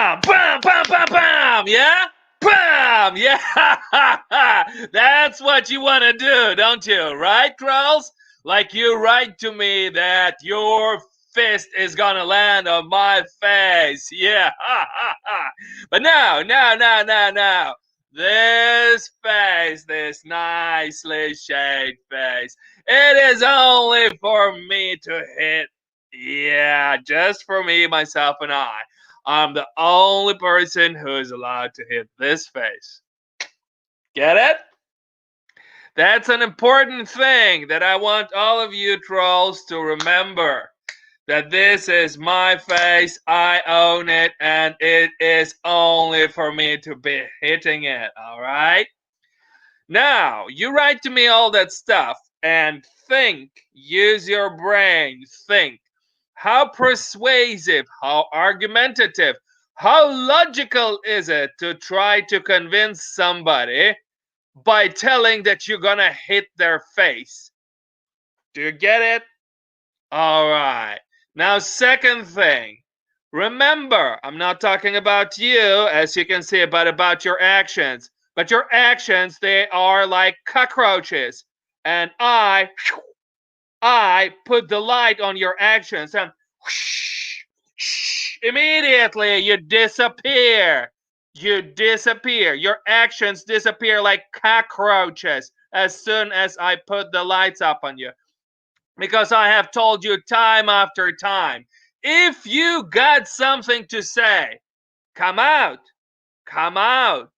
Bam! Bam! Bam! Bam! Bam! Yeah? Bam! Yeah! That's what you want to do, don't you? Right, trolls? Like you write to me that your fist is gonna land on my face. Yeah. But no. This face, this nicely shaped face, it is only for me to hit. Yeah, just for me, myself, and I. I'm the only person who is allowed to hit this face. Get it? That's an important thing that I want all of you trolls to remember. That this is my face, I own it, and it is only for me to be hitting it, alright? Now, you write to me all that stuff and think, use your brain, think. How persuasive, how argumentative, how logical is it to try to convince somebody by telling that you're gonna hit their face? Do you get it? Alright. Now, second thing. Remember, I'm not talking about you, as you can see, but about your actions. But your actions, they are like cockroaches. And I put the light on your actions and whoosh, immediately you disappear. You disappear. Your actions disappear like cockroaches as soon as I put the lights up on you. Because I have told you time after time, if you got something to say, come out, come out,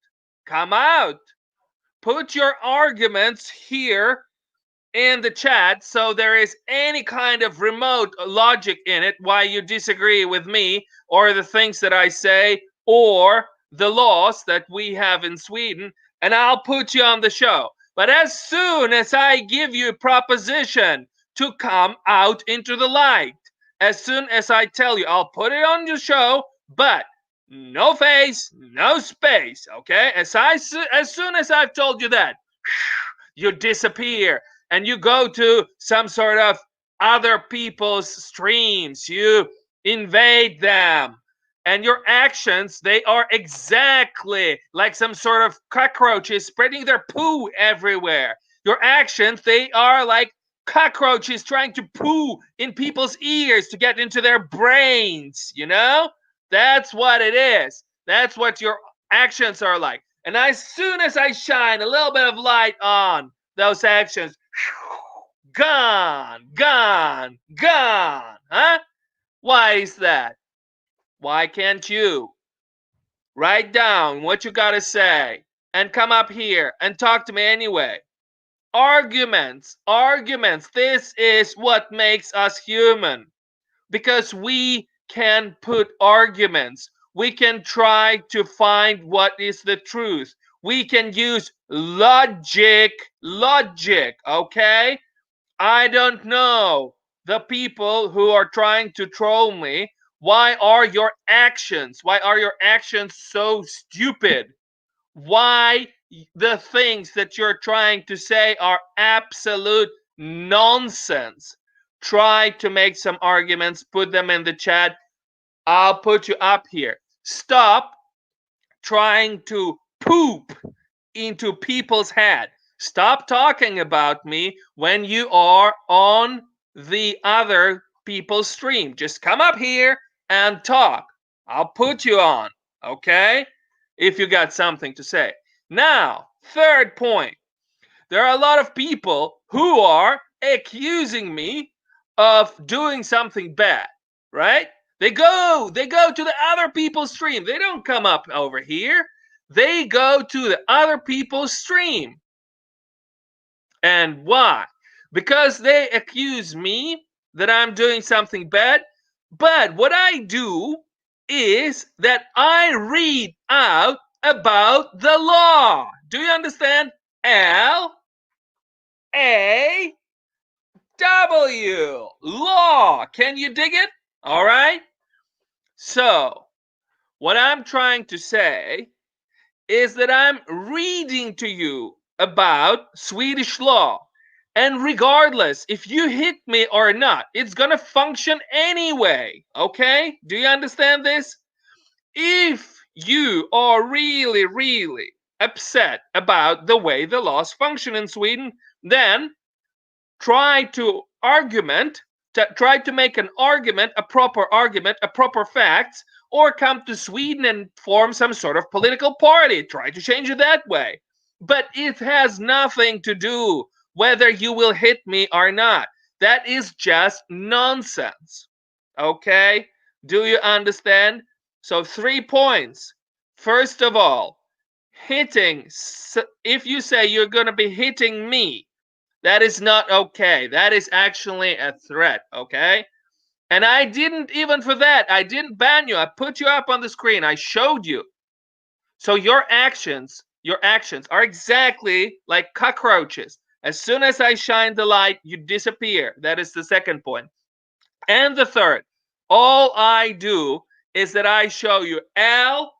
come out. Put your arguments here in the chat so there is any kind of remote logic in it why you disagree with me or the things that I say or the laws that we have in Sweden, and I'll put you on the show. But as soon as I give you a proposition to come out into the light, as soon as I tell you, I'll put it on your show, but no face, no space, okay? As soon as I've told you that, you disappear and you go to some sort of other people's streams. You invade them. And your actions, they are exactly like some sort of cockroaches spreading their poo everywhere. Your actions, they are like cockroaches trying to poo in people's ears to get into their brains, you know? That's what it is. That's what your actions are like. And as soon as I shine a little bit of light on those actions, gone, gone, gone. Huh? Why is that? Why can't you write down what you gotta say and come up here and talk to me anyway? Arguments, arguments. This is what makes us human. Because we can put arguments. We can try to find what is the truth. We can use logic, okay? I don't know the people who are trying to troll me. Why are your actions? Why are your actions so stupid? Why the things that you're trying to say are absolute nonsense? Try to make some arguments, put them in the chat. I'll put you up here. Stop trying to poop into people's head. Stop talking about me when you are on the other people's stream. Just come up here and talk. I'll put you on, okay? If you got something to say. Now, third point. There are a lot of people who are accusing me of doing something bad, right? They go to the other people's stream. They don't come up over here. They go to the other people's stream. And why? Because they accuse me that I'm doing something bad. But what I do is that I read out about the law. Do you understand? Law. Law. Can you dig it? All right. So, what I'm trying to say is that I'm reading to you about Swedish law. And regardless if you hit me or not, it's gonna function anyway. Okay? Do you understand this? If you are really, really upset about the way the laws function in Sweden, then try to try to make an argument, a proper facts, or come to Sweden and form some sort of political party. Try to change it that way. But it has nothing to do whether you will hit me or not. That is just nonsense. Okay? Do you understand? So 3 points. First of all, hitting, if you say you're going to be hitting me, that is not okay. That is actually a threat, okay? And I didn't, even for that, I didn't ban you. I put you up on the screen. I showed you. So your actions are exactly like cockroaches. As soon as I shine the light, you disappear. That is the second point. And the third, all I do is that I show you LAW,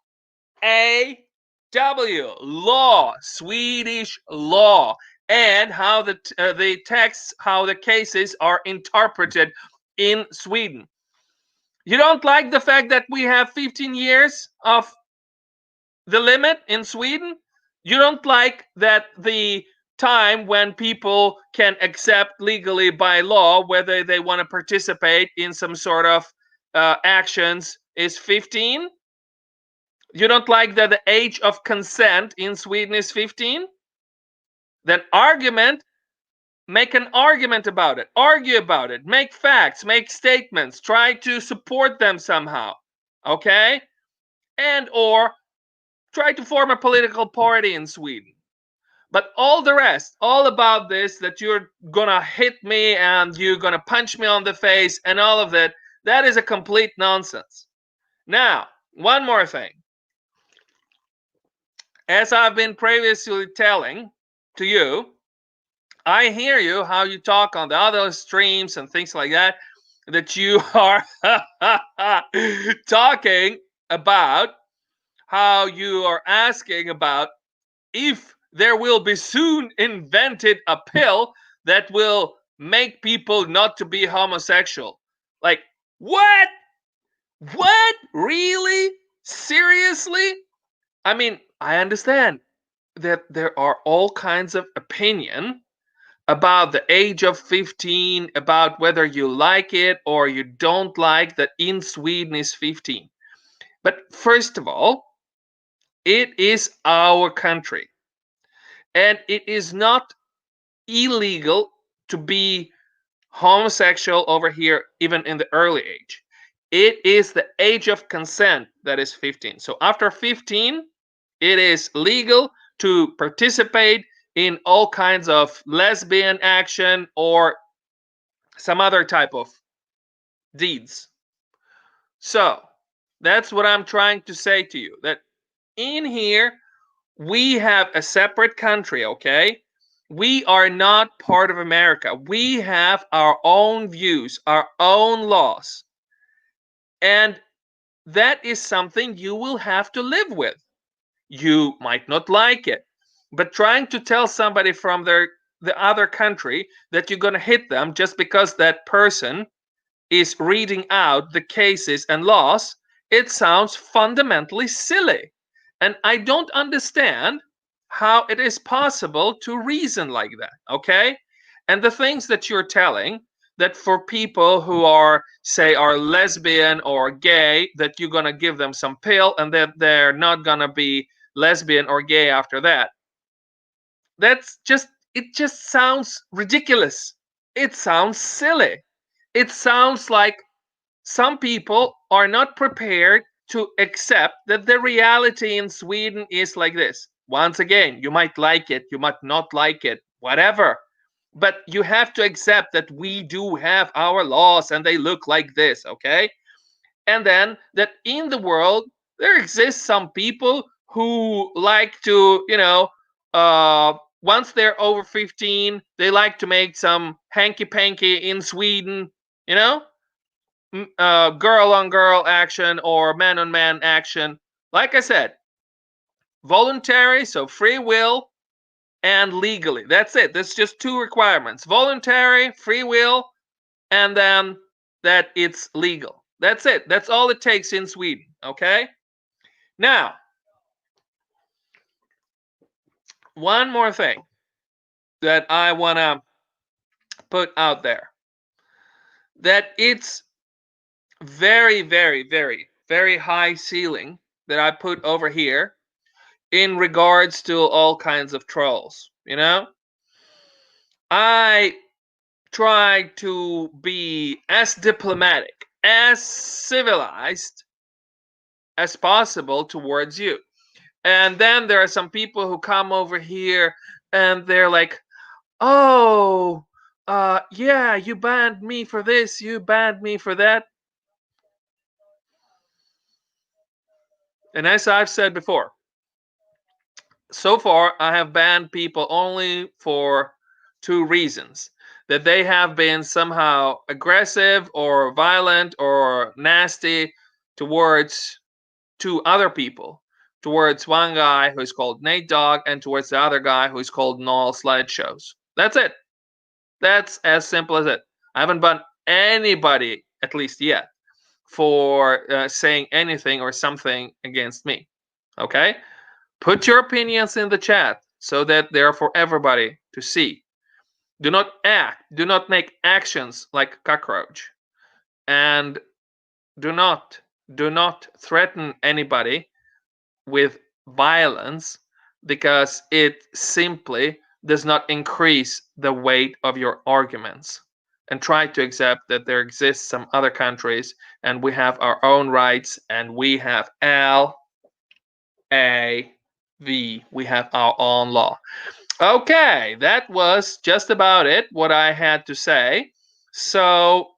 law, Swedish law, and how the texts, how the cases are interpreted in Sweden. You don't like the fact that we have 15 years of the limit in Sweden? You don't like that the time when people can accept legally by law whether they want to participate in some sort of actions is 15? You don't like that the age of consent in Sweden is 15? Then make an argument about it, argue about it, make facts, make statements, try to support them somehow, okay? And or try to form a political party in Sweden. But all the rest, all about this, that you're gonna hit me and you're gonna punch me on the face and all of that, that is a complete nonsense. Now, one more thing. As I've been previously telling to you, I hear you how you talk on the other streams and things like that, that you are talking about how you are asking about if there will be soon invented a pill that will make people not to be homosexual. Like, what? What? Really? Seriously? I mean, I understand that there are all kinds of opinion about the age of 15, about whether you like it or you don't like that in Sweden is 15. But first of all, it is our country. And it is not illegal to be homosexual over here, even in the early age. It is the age of consent that is 15. So after 15, it is legal to participate in all kinds of lesbian action or some other type of deeds. So that's what I'm trying to say to you, that in here we have a separate country, okay? We are not part of America. We have our own views, our own laws. And that is something you will have to live with. You might not like it, but trying to tell somebody from the other country that you're going to hit them just because that person is reading out the cases and laws, it sounds fundamentally silly. And I don't understand how it is possible to reason like that, okay? And the things that you're telling, that for people who are, say, are lesbian or gay, that you're going to give them some pill and that they're not going to be lesbian or gay after that. It just sounds ridiculous. It sounds silly. It sounds like some people are not prepared to accept that the reality in Sweden is like this. Once again, you might like it, you might not like it, whatever. But you have to accept that we do have our laws and they look like this, okay? And then that in the world, there exists some people who like to, once they're over 15, they like to make some hanky panky in Sweden, you know? Girl on girl action or man on man action. Like I said, voluntary, so free will, and legally. That's it. That's just two requirements: voluntary, free will, and then that it's legal. That's it. That's all it takes in Sweden. Okay. Now, one more thing that I want to put out there, that it's very, very, very, very high ceiling that I put over here in regards to all kinds of trolls. I try to be as diplomatic, as civilized as possible towards you. And then there are some people who come over here and they're like, oh, yeah, you banned me for this, you banned me for that. And as I've said before, so far I have banned people only for two reasons: that they have been somehow aggressive or violent or nasty towards two other people, towards one guy who is called Nate Dogg and towards the other guy who is called Noel Slideshows. That's it. That's as simple as it. I haven't banned anybody, at least yet, for saying anything or something against me. Okay? Put your opinions in the chat so that they're for everybody to see. Do not make actions like a cockroach. And do not threaten anybody with violence, because it simply does not increase the weight of your arguments. And try to accept that there exists some other countries and we have our own rights, and we have we have our own law. Okay, that was just about it, what I had to say. So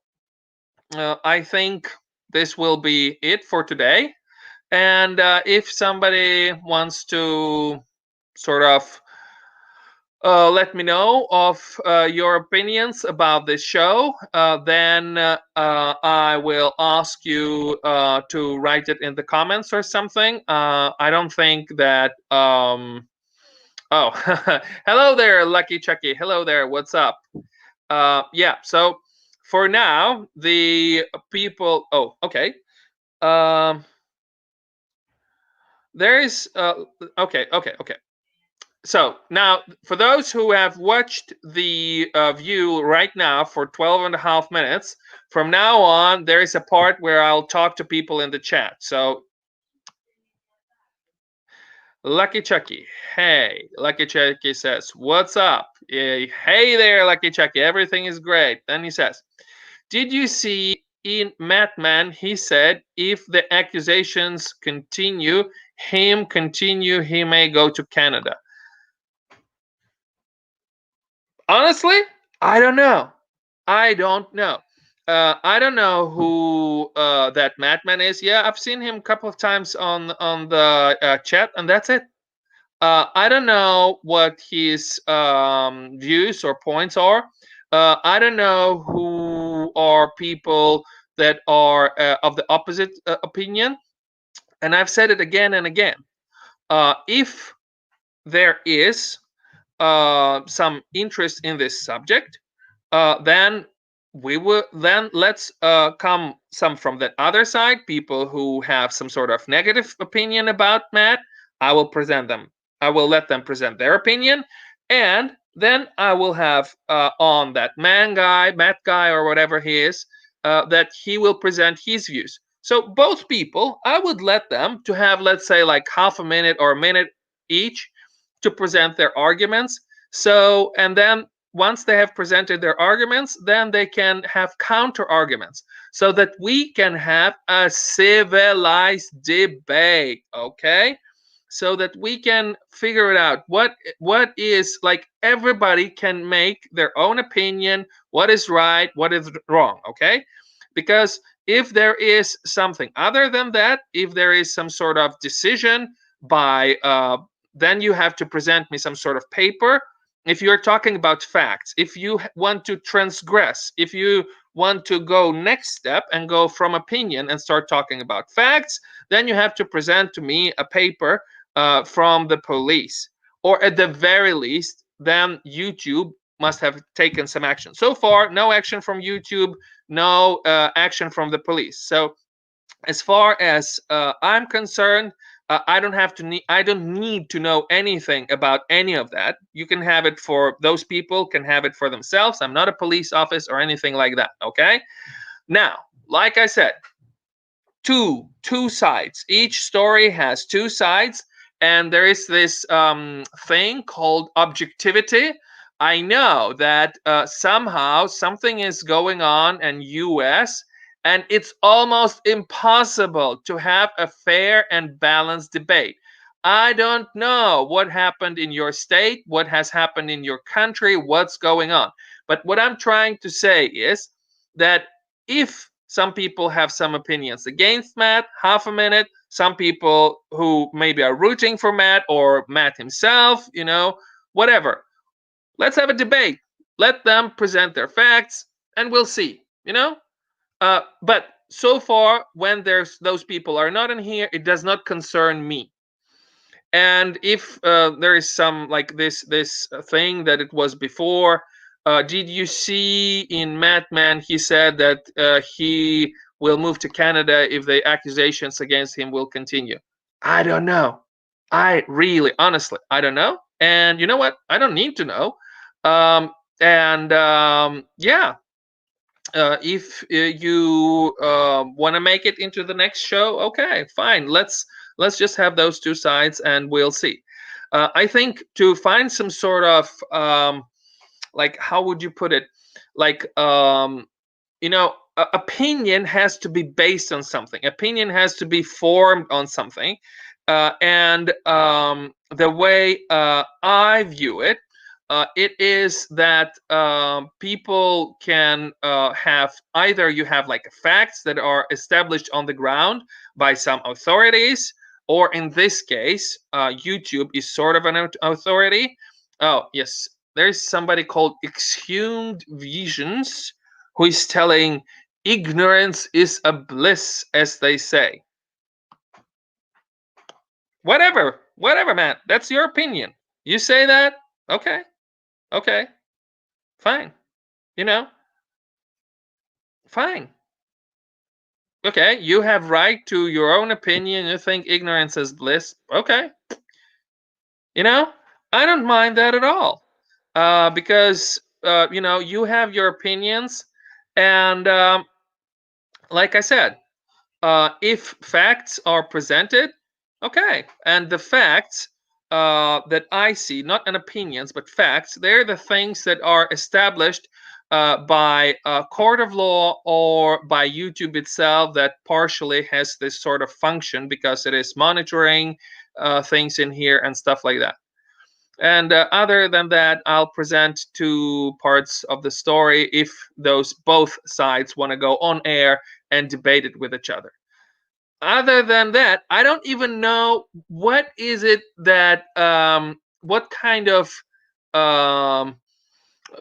I think this will be it for today. And if somebody wants to sort of let me know of your opinions about this show, then I will ask you to write it in the comments or something. I don't think that. Oh, hello there, Lucky Chucky. Hello there. What's up? Yeah. So for now, the people. Oh, okay. There is. Okay. So now, for those who have watched the view right now for 12 and a half minutes, from now on, there is a part where I'll talk to people in the chat. So, Lucky Chucky. Hey, Lucky Chucky says, what's up? Hey there, Lucky Chucky. Everything is great. Then he says, did you see in Madman, he said, if the accusations continue, he may go to Canada. Honestly, I don't know. I don't know who that Madman is. Yeah, I've seen him a couple of times on the chat, and that's it. I don't know what his views or points are. I don't know who are people that are of the opposite opinion. And I've said it again and again. If there is some interest in this subject, then let's come some from the other side, people who have some sort of negative opinion about Matt. I will let them present their opinion, and then I will have on that Matt guy, or whatever he is, that he will present his views. So both people, I would let them to have, let's say, like half a minute or a minute each to present their arguments. So, and then once they have presented their arguments, then they can have counter arguments, so that we can have a civilized debate. Okay, so that we can figure it out. What is, like, everybody can make their own opinion, what is right, what is wrong. Okay, because if there is something other than that, if there is some sort of decision by then you have to present me some sort of paper. If you're talking about facts, if you want to transgress, if you want to go next step and go from opinion and start talking about facts, then you have to present to me a paper from the police, or at the very least, then YouTube must have taken some action. So far, no action from YouTube, no action from the police. So as far as I'm concerned, I don't have to need. I don't need to know anything about any of that. You can have it for those people. Can have it for themselves. I'm not a police officer or anything like that. Okay. Now, like I said, two sides. Each story has two sides, and there is this thing called objectivity. I know that somehow something is going on in US, and it's almost impossible to have a fair and balanced debate. I don't know what happened in your state, what has happened in your country, what's going on. But what I'm trying to say is that if some people have some opinions against Matt, half a minute. Some people who maybe are rooting for Matt or Matt himself, whatever. Let's have a debate. Let them present their facts and we'll see. But so far, when there's those people are not in here, it does not concern me. And if there is some like this thing that it was before, did you see in Madman he said that he will move to Canada if the accusations against him will continue? I don't know. I really, honestly, I don't know. And you know what? I don't need to know. And yeah, if you want to make it into the next show, okay, fine. Let's just have those two sides, and we'll see. I think to find some sort of like, how would you put it? Like, opinion has to be based on something. Opinion has to be formed on something, and the way I view it, it is that people can have either you have like facts that are established on the ground by some authorities, or in this case, YouTube is sort of an authority. Oh yes, there's somebody called Exhumed Visions who is telling ignorance is a bliss, as they say. Whatever, man. That's your opinion. You say that, okay. Okay, fine. You know, fine. Okay, you have right to your own opinion. You think ignorance is bliss. Okay. I don't mind that at all. Because you have your opinions, and like I said, if facts are presented, okay, and the facts that I see, not an opinions, but facts, they're the things that are established by a court of law or by YouTube itself that partially has this sort of function because it is monitoring things in here and stuff like that. And other than that, I'll present two parts of the story if those both sides want to go on air and debate it with each other. Other than that, I don't even know what is it that what kind of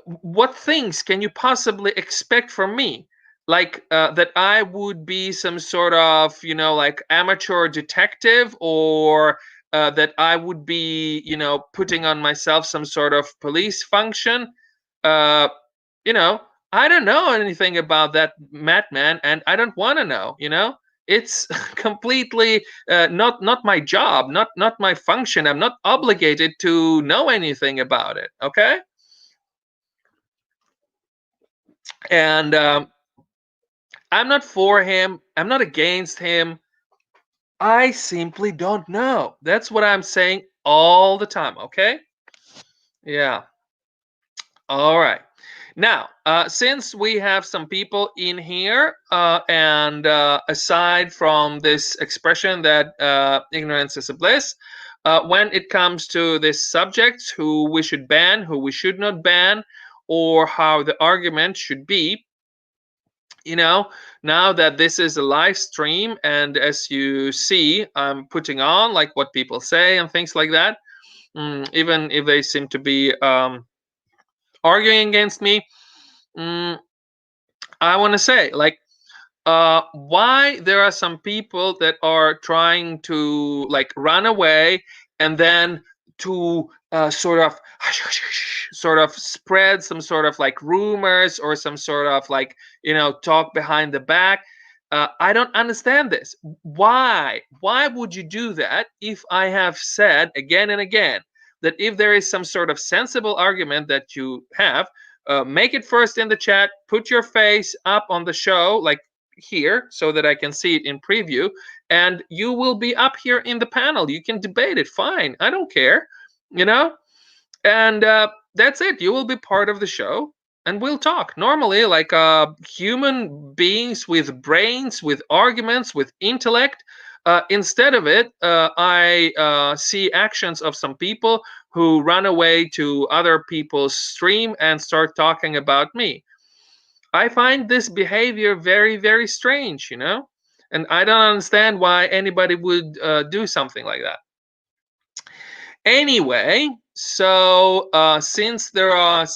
what things can you possibly expect from me, like that I would be some sort of like amateur detective, or that I would be putting on myself some sort of police function. uh you know I don't know anything about that, Madman, and I don't want to know. It's completely not my job, not my function. I'm not obligated to know anything about it. Okay. And I'm not for him. I'm not against him. I simply don't know. That's what I'm saying all the time. Okay. Yeah. All right. Now, since we have some people in here, and aside from this expression that ignorance is a bliss, when it comes to this subject, who we should ban, who we should not ban, or how the argument should be, now that this is a live stream, and as you see, I'm putting on like what people say and things like that, even if they seem to be arguing against me. I want to say, like, why there are some people that are trying to like run away, and then to sort of spread some sort of like rumors, or some sort of like talk behind the back. I don't understand this. Why? Why would you do that if I have said again and again that if there is some sort of sensible argument that you have, make it first in the chat, put your face up on the show, like here, so that I can see it in preview, and you will be up here in the panel. You can debate it. Fine. I don't care. You know? And that's it. You will be part of the show and we'll talk normally like human beings with brains, with arguments, with intellect. Instead of it, I see actions of some people who run away to other people's stream and start talking about me. I find this behavior very, very strange, you know? And I don't understand why anybody would do something like that. Anyway, so since there are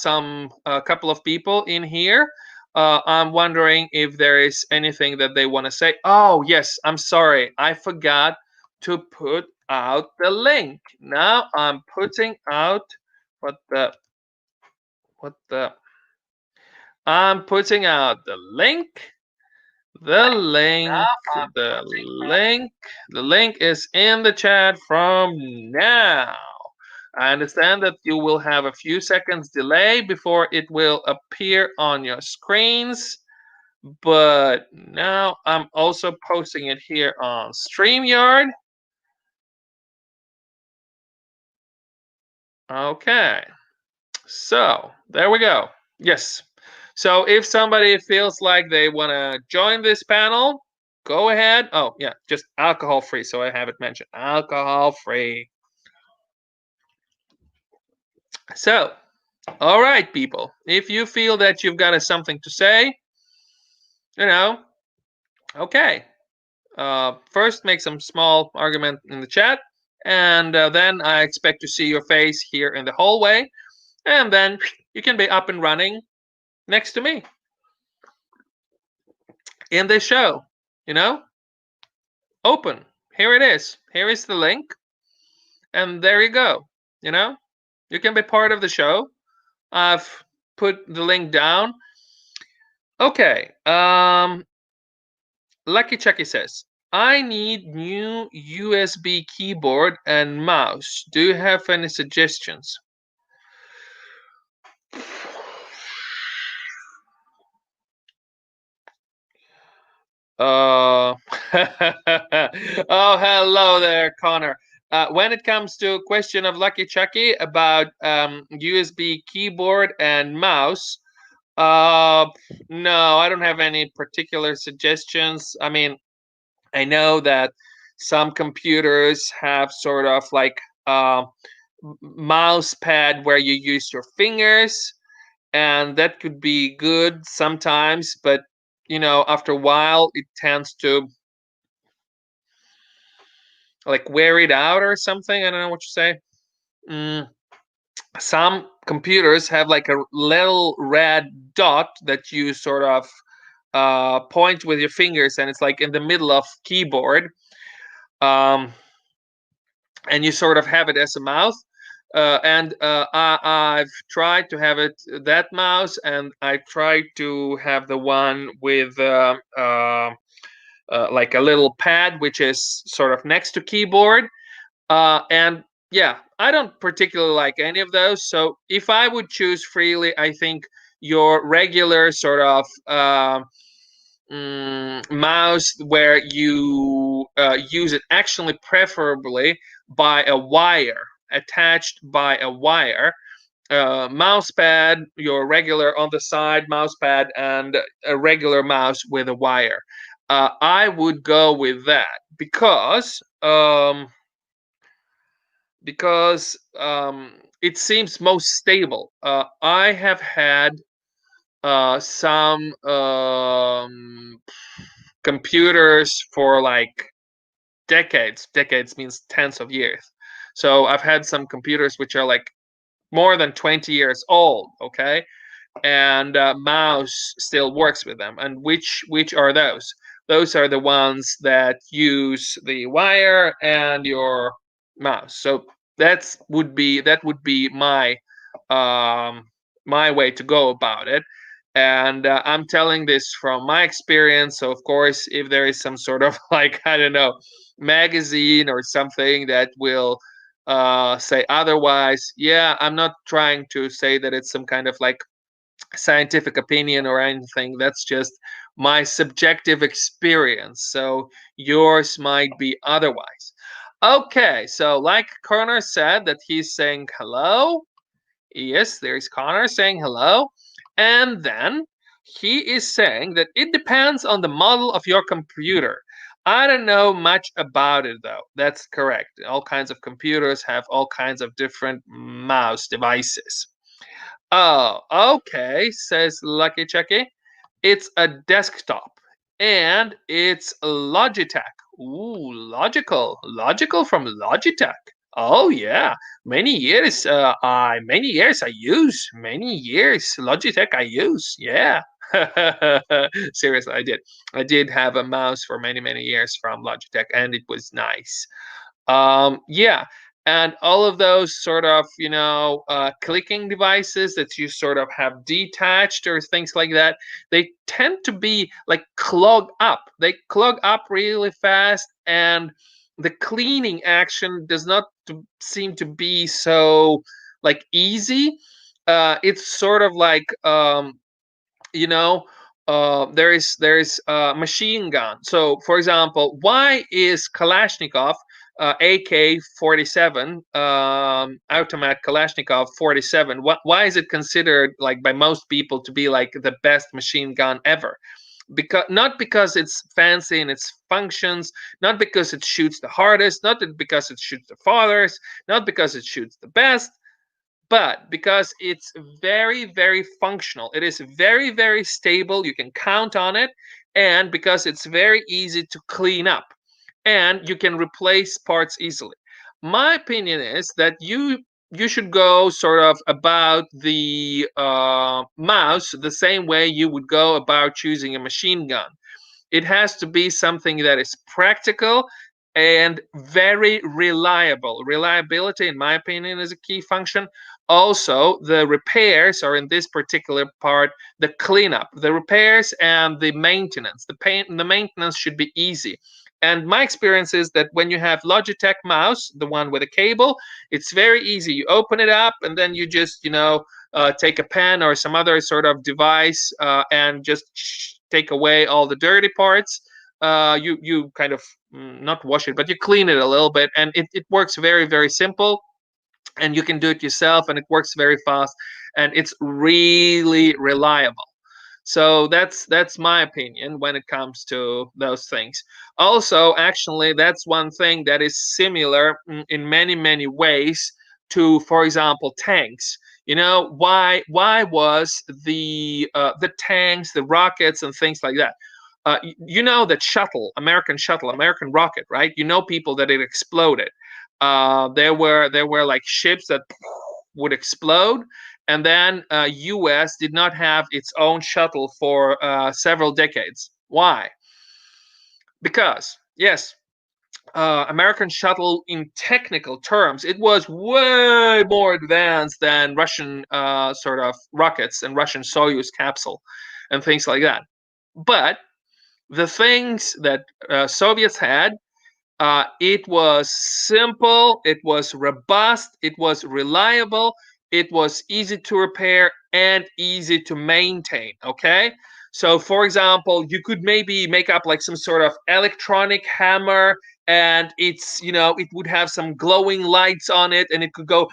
a couple of people in here, I'm wondering if there is anything that they want to say. Oh, yes, I'm sorry. I forgot to put out the link. Now I'm putting out I'm putting out the link. The link is in the chat from now. I understand that you will have a few seconds delay before it will appear on your screens, but now I'm also posting it here on StreamYard. Okay, so there we go. Yes. So if somebody feels like they want to join this panel, go ahead. Oh, yeah, just alcohol free. So I have it mentioned alcohol free. So, all right, people, if you feel that you've got something to say, you know, okay. First, make some small argument in the chat, and then I expect to see your face here in the hallway, and then you can be up and running next to me in this show, you know? Open. Here it is. Here is the link. And there you go. You know? You can be part of the show. I've put the link down. Okay. Lucky Chucky says, I need new USB keyboard and mouse. Do you have any suggestions? Oh, hello there, Connor. When it comes to a question of Lucky Chucky about USB keyboard and mouse, no, I don't have any particular suggestions. I mean, I know that some computers have sort of like a mouse pad where you use your fingers, and that could be good sometimes, but you know, after a while, it tends to like wear it out or something. I don't know what you say. Some computers have like a little red dot that you sort of point with your fingers, and it's like in the middle of keyboard, and you sort of have it as a mouse. And I've tried to have it that mouse, and I tried to have the one with like a little pad, which is sort of next to keyboard. And yeah, I don't particularly like any of those. So if I would choose freely, I think your regular sort of mouse where you use it actually preferably by a wire, attached by a wire, mouse pad, your regular on the side mouse pad, and a regular mouse with a wire. I would go with that because it seems most stable. I have had some computers for like decades. Decades means tens of years. So I've had some computers which are like more than 20 years old. Okay, and mouse still works with them. And which are those? Those are the ones that use the wire and your mouse. So that would be my my way to go about it. And I'm telling this from my experience. So of course, if there is some sort of like, I don't know, magazine or something that will say otherwise, yeah, I'm not trying to say that it's some kind of like scientific opinion or anything. That's just my subjective experience. So yours might be otherwise. Okay, so like Connor said, that he's saying hello. Yes, there's Connor saying hello. And then he is saying that it depends on the model of your computer. I don't know much about it though. That's correct. All kinds of computers have all kinds of different mouse devices. Oh, okay, says Lucky Chucky. It's a desktop and it's Logitech. Ooh, logical. Logical from Logitech. Oh yeah, many years I use. Many years Logitech I use. Yeah. Seriously, I did have a mouse for many years from Logitech and it was nice. Yeah, and all of those sort of, clicking devices that you sort of have detached or things like that, they tend to be like clog up. They clog up really fast, and the cleaning action does not seem to be so like easy. It's sort of like you know there is a machine gun. So for example, why is Kalashnikov AK-47, automatic Kalashnikov 47, why is it considered like by most people to be like the best machine gun ever? Because not because it's fancy in its functions, not because it shoots the hardest, not because it shoots the farthest, not because it shoots the best, but because it's very functional. It is very stable. You can count on it. And because it's very easy to clean up and you can replace parts easily. My opinion is that you should go sort of about the mouse the same way you would go about choosing a machine gun. It has to be something that is practical and very reliable. Reliability, in my opinion, is a key function. Also, the repairs are in this particular part, the cleanup, the repairs and the maintenance. The maintenance should be easy. And my experience is that when you have Logitech mouse, the one with a cable, it's very easy. You open it up and then you just, take a pen or some other sort of device and just take away all the dirty parts. You kind of not wash it, but you clean it a little bit, and it works very simple, and you can do it yourself, and it works very fast, and it's really reliable. So that's my opinion when it comes to those things. Also, actually, that's one thing that is similar in many ways to, for example, tanks. Why was the tanks, the rockets, and things like that? That American shuttle, American rocket, right? People that it exploded. There were like ships that would explode, and then U.S. did not have its own shuttle for several decades. Why? Because yes, American shuttle in technical terms, it was way more advanced than Russian sort of rockets and Russian Soyuz capsule and things like that. But the things that Soviets had, it was simple, it was robust, it was reliable, it was easy to repair and easy to maintain. Okay. So, for example, you could maybe make up like some sort of electronic hammer, and it would have some glowing lights on it, and it could go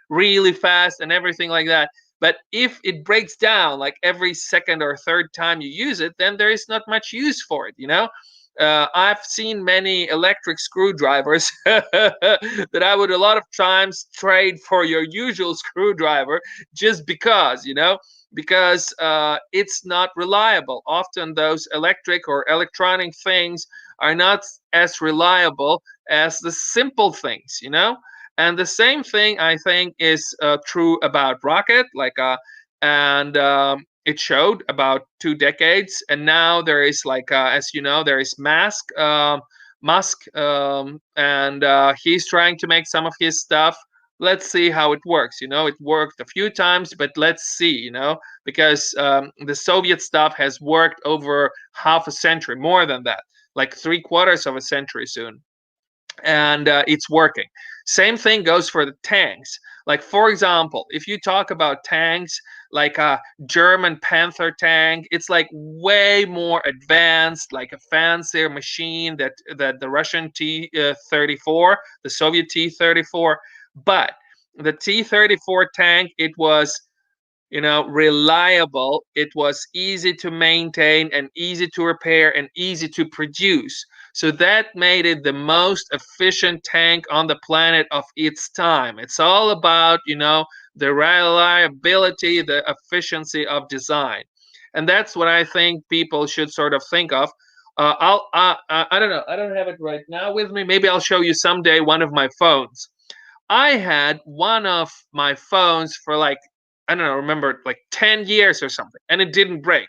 really fast and everything like that. But if it breaks down like every second or third time you use it, then there is not much use for it. I've seen many electric screwdrivers that I would a lot of times trade for your usual screwdriver, just because it's not reliable. Often those electric or electronic things are not as reliable as the simple things. And the same thing I think is true about rocket, and it showed about 2 decades, and now there is as you know, there is Musk, and he's trying to make some of his stuff let's see how it works. It worked a few times, but let's see. Because the Soviet stuff has worked over half a century, more than that, like 3/4 of a century soon, and it's working. Same thing goes for the tanks. Like, for example, if you talk about tanks, like a German Panther tank, it's like way more advanced, like a fancier machine that the Russian T-34, the Soviet T-34. But the T-34 tank, it was reliable. It was easy to maintain and easy to repair and easy to produce. So that made it the most efficient tank on the planet of its time. It's all about, the reliability, the efficiency of design. And that's what I think people should sort of think of. I don't know. I don't have it right now with me. Maybe I'll show you someday one of my phones. I had one of my phones for like, I don't know, remember, like 10 years or something, and it didn't break.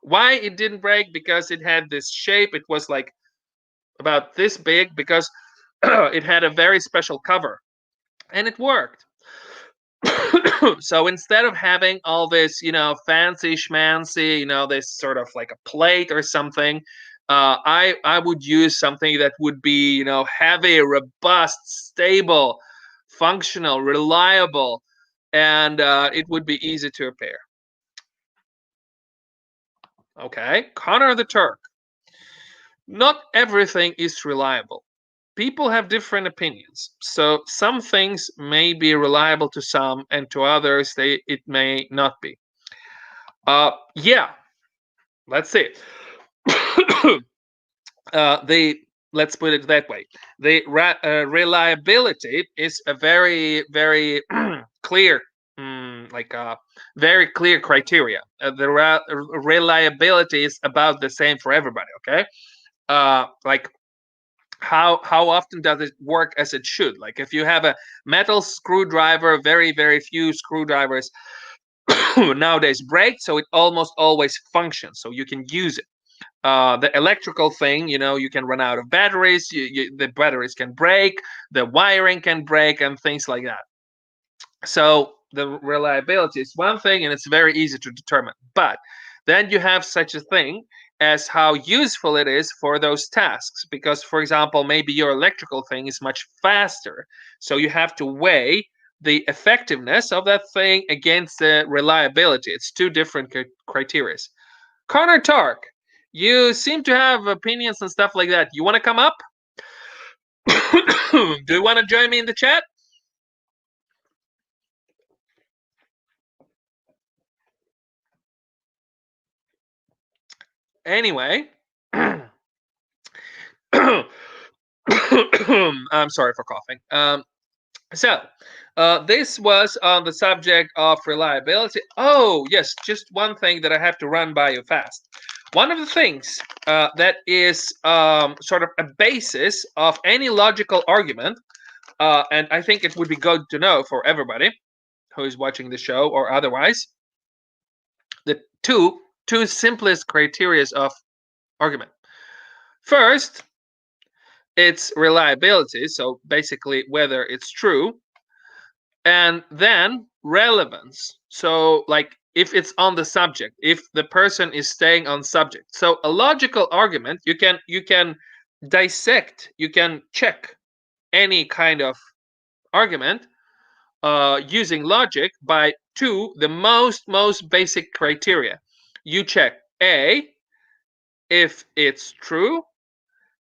Why it didn't break? Because it had this shape. It was like about this big, because it had a very special cover, and it worked. So instead of having all this, fancy schmancy, this sort of like a plate or something, I would use something that would be, heavy, robust, stable, functional, reliable, and it would be easy to repair. Okay, Connor the Turk. Not everything is reliable. People have different opinions. So some things may be reliable to some, and to others it may not be. Yeah, let's see. The Let's put it that way. The reliability is a very, very clear, like very clear criteria. The reliability is about the same for everybody. Okay, like how often does it work as it should? Like if you have a metal screwdriver, very, very few screwdrivers nowadays break, so it almost always functions, so you can use it. The electrical thing, you can run out of batteries. The batteries can break, the wiring can break, and things like that. So the reliability is one thing, and it's very easy to determine. But then you have such a thing as how useful it is for those tasks. Because, for example, maybe your electrical thing is much faster, so you have to weigh the effectiveness of that thing against the reliability. It's two different criteria. Connor Tark, you seem to have opinions and stuff like that. You want to come up? Do you want to join me in the chat? Anyway, I'm sorry for coughing. So, this was on the subject of reliability. Oh, yes, just one thing that I have to run by you fast. One of the things that is sort of a basis of any logical argument, and I think it would be good to know for everybody who is watching the show or otherwise, the two simplest criteria of argument. First, it's reliability, so basically whether it's true, and then relevance, so like if it's on the subject, if the person is staying on subject. So a logical argument, you can dissect, you can check any kind of argument using logic by the most basic criteria. You check A, if it's true,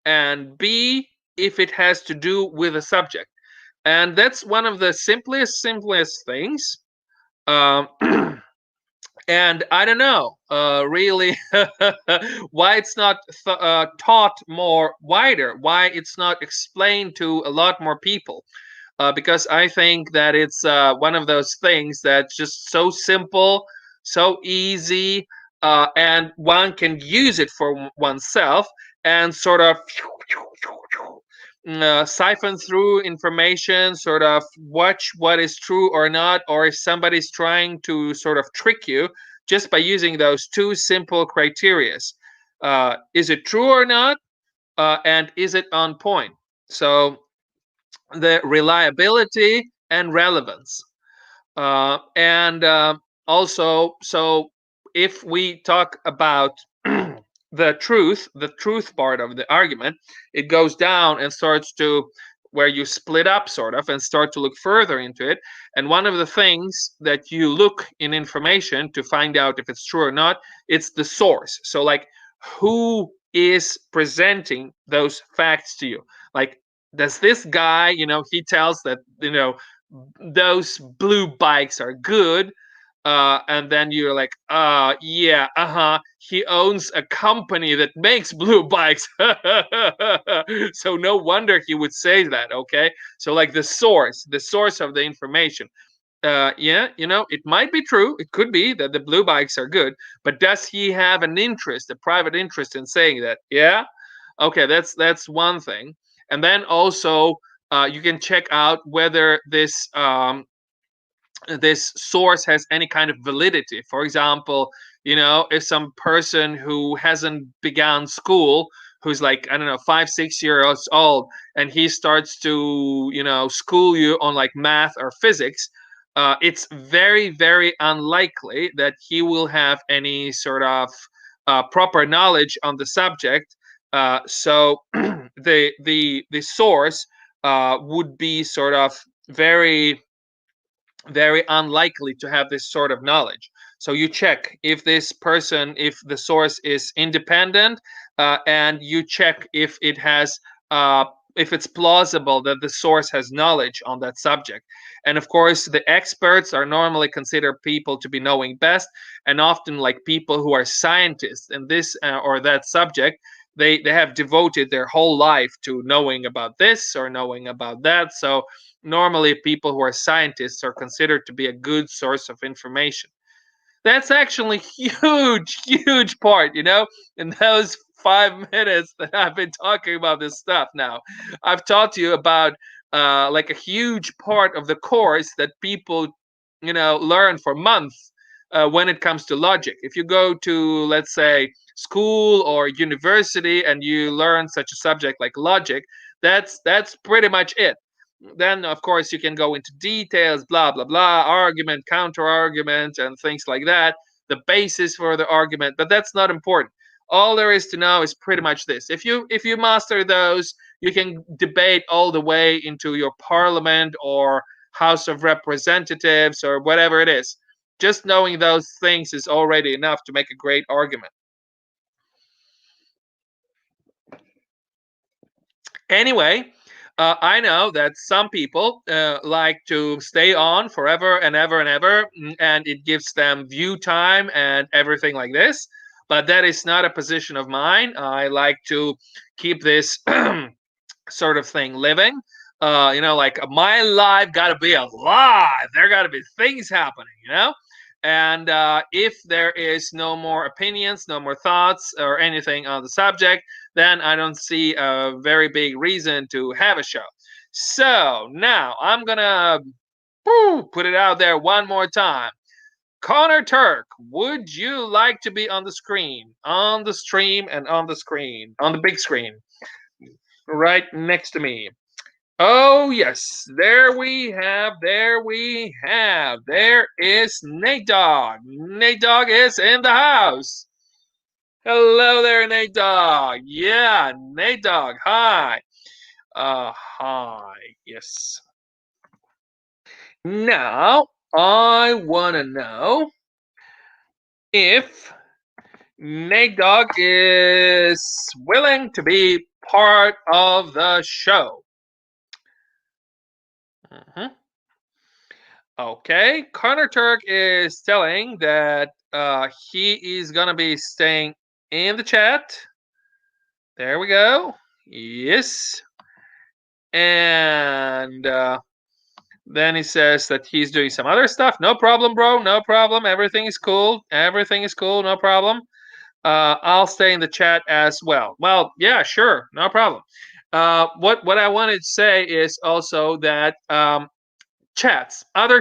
and B, if it has to do with a subject. And that's one of the simplest things. Um, and I don't know really why it's not taught more wider, why it's not explained to a lot more people. Because I think that it's one of those things that's just so simple, so easy, and one can use it for oneself and sort of siphon through information, sort of watch what is true or not, or if somebody's trying to sort of trick you just by using those two simple criterias. Is it true or not? And is it on point? So the reliability and relevance. And Also, so if we talk about the truth part of the argument, it goes down and starts to where you split up sort of and start to look further into it. And one of the things that you look in information to find out if it's true or not, it's the source. So like, who is presenting those facts to you? Like, does this guy, he tells that, those blue bikes are good, and then you're like, yeah, he owns a company that makes blue bikes. So no wonder he would say that. Okay, so like the source of the information. Yeah, it might be true, it could be that the blue bikes are good, but does he have an interest, a private interest in saying that? Yeah. Okay, that's one thing. And then also, you can check out whether this source has any kind of validity. For example, if some person who hasn't begun school, who's like, I don't know, 5 6 years old, and he starts to school you on like math or physics, it's very very unlikely that he will have any sort of proper knowledge on the subject. So the source would be sort of very very unlikely to have this sort of knowledge. So you check if this person, if the source is independent, and you check if it's plausible that the source has knowledge on that subject. And of course, the experts are normally considered people to be knowing best, and often like people who are scientists in this or that subject. They have devoted their whole life to knowing about this or knowing about that. So normally people who are scientists are considered to be a good source of information. That's actually huge, huge part, in those 5 minutes that I've been talking about this stuff now. I've taught you about like a huge part of the course that people, learn for months when it comes to logic. If you go to, let's say, school or university and you learn such a subject like logic, that's pretty much it. Then of course you can go into details, blah blah blah, argument, counter argument, and things like that, the basis for the argument, but that's not important. All there is to know is pretty much this. If you master those, you can debate all the way into your parliament or house of representatives or whatever it is. Just knowing those things is already enough to make a great argument. Anyway, I know that some people like to stay on forever and ever and ever, and it gives them view time and everything like this. But that is not a position of mine. I like to keep this sort of thing living. Like my life got to be alive. There got to be things happening. And if there is no more opinions, no more thoughts or anything on the subject, then I don't see a very big reason to have a show. So now I'm gonna put it out there one more time. Connor Turk, would you like to be on the screen, on the stream, and on the screen, on the big screen, right next to me? Oh, yes. There is Nate Dogg. Nate Dogg is in the house. Hello there, Nate Dogg. Yeah, Nate Dogg. Hi. Hi. Yes. Now, I want to know if Nate Dogg is willing to be part of the show. Mm-hmm. Okay, Connor Turk is telling that he is gonna be staying in the chat. There we go. Yes. And then he says that he's doing some other stuff. No problem, bro. No problem. Everything is cool. Everything is cool. No problem. I'll stay in the chat as well. Well, yeah, sure. No problem. What I wanted to say is also that other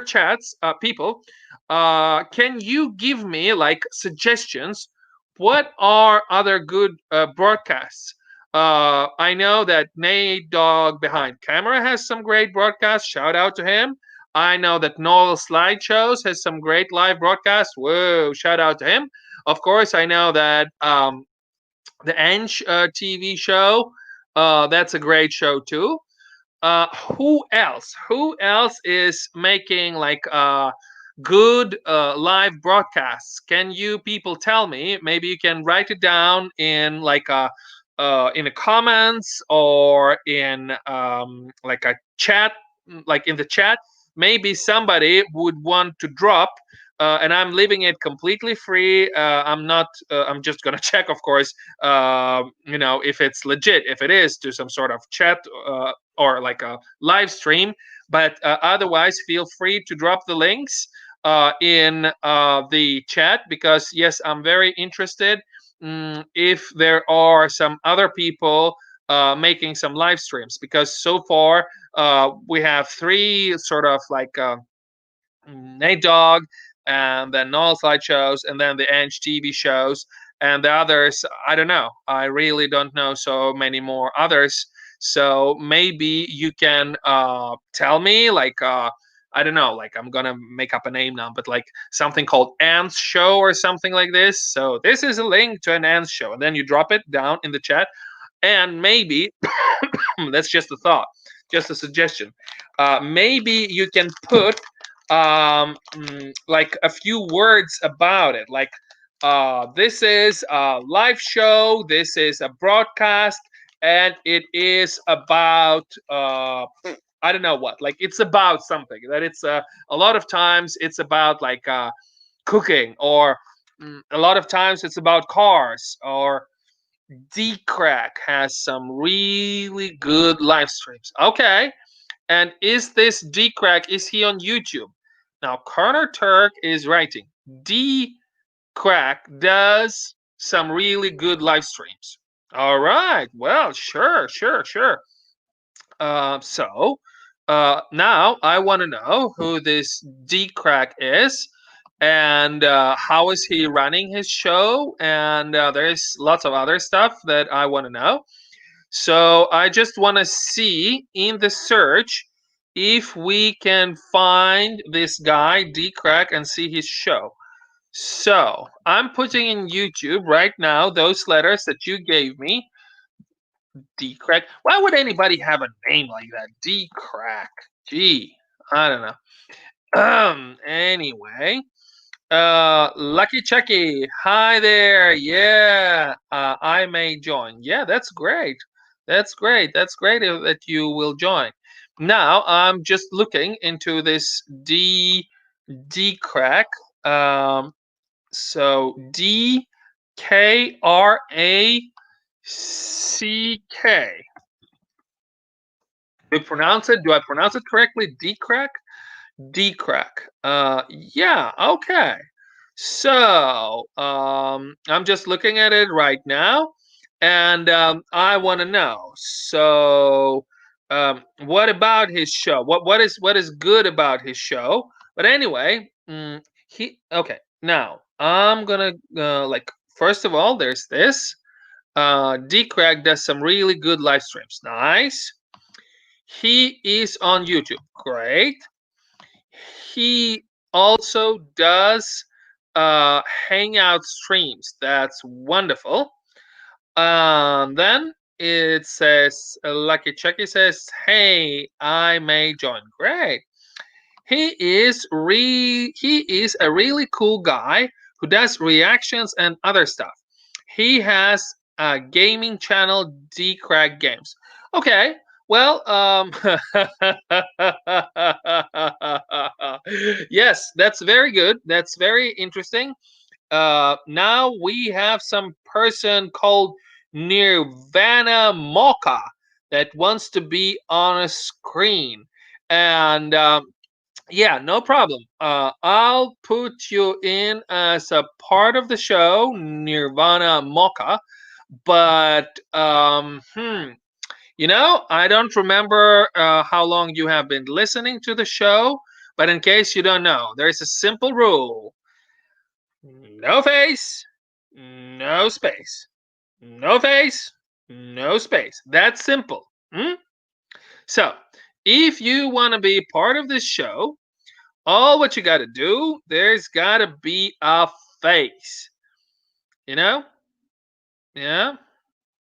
chats, people, can you give me like suggestions? What are other good broadcasts? I know that Nate Dogg Behind Camera has some great broadcasts. Shout out to him. I know that Noel Slideshows has some great live broadcasts. Whoa, shout out to him. Of course, I know that the Ench TV show, that's a great show too. Who else? Who else is making like good live broadcasts? Can you people tell me? Maybe you can write it down in the comments or in like a chat, like in the chat. Maybe somebody would want to drop. And I'm leaving it completely free. I'm not. I'm just gonna check, of course. If it's legit, if it is to some sort of chat or like a live stream. But otherwise, feel free to drop the links in the chat because, yes, I'm very interested if there are some other people making some live streams because so far we have three sort of like Nate Dogg and then Noel Slideshows and then the Ench TV shows and the others. I don't know. I really don't know so many more others. So maybe you can tell me like I don't know, like I'm gonna make up a name now, but like something called Ants Show or something like this. So this is a link to an Ants Show, and then you drop it down in the chat, and maybe that's just a thought, just a suggestion. Maybe you can put like a few words about it, like this is a live show, this is a broadcast, and it is about I don't know what, like it's about something that it's a lot of times it's about like cooking, or a lot of times it's about cars, or Dcrack has some really good live streams. Okay. And is this Dcrack, is he on YouTube? Now, Corner Turk is writing, Dcrack does some really good live streams. All right. Well, sure, sure, sure. Now I want to know who this Dcrack is and how is he running his show, and there's lots of other stuff that I want to know. So I just want to see in the search if we can find this guy Dcrack and see his show. So I'm putting in YouTube right now those letters that you gave me. Dcrack. Why would anybody have a name like that? Dcrack. Gee, I don't know. Anyway, Lucky Chucky, hi there. Yeah, I may join. Yeah, that's great. That's great. That's great that you will join. Now I'm just looking into this D crack. So DKRACK. Do I pronounce it correctly? D crack. D-crack. Yeah, okay. So, I'm just looking at it right now, and I want to know. So, what about his show? What is good about his show? But anyway, he okay. Now I'm gonna like first of all, there's this. D-Crack does some really good live streams. Nice. He is on YouTube. Great. He also does hangout streams. That's wonderful. Then it says Lucky Chucky says, "Hey, I may join." Great. He is a really cool guy who does reactions and other stuff. He has a gaming channel, Dcrack Games. Okay, well, yes, that's very good. That's very interesting. Now we have some person called Nirvana Mocha that wants to be on a screen, and yeah, no problem. I'll put you in as a part of the show, Nirvana Mocha. But I don't remember how long you have been listening to the show. But in case you don't know, there is a simple rule: no face, no space. No face, no space. That's simple. Hmm? So if you want to be part of this show, all what you got to do, there's got to be a face. You know? Yeah?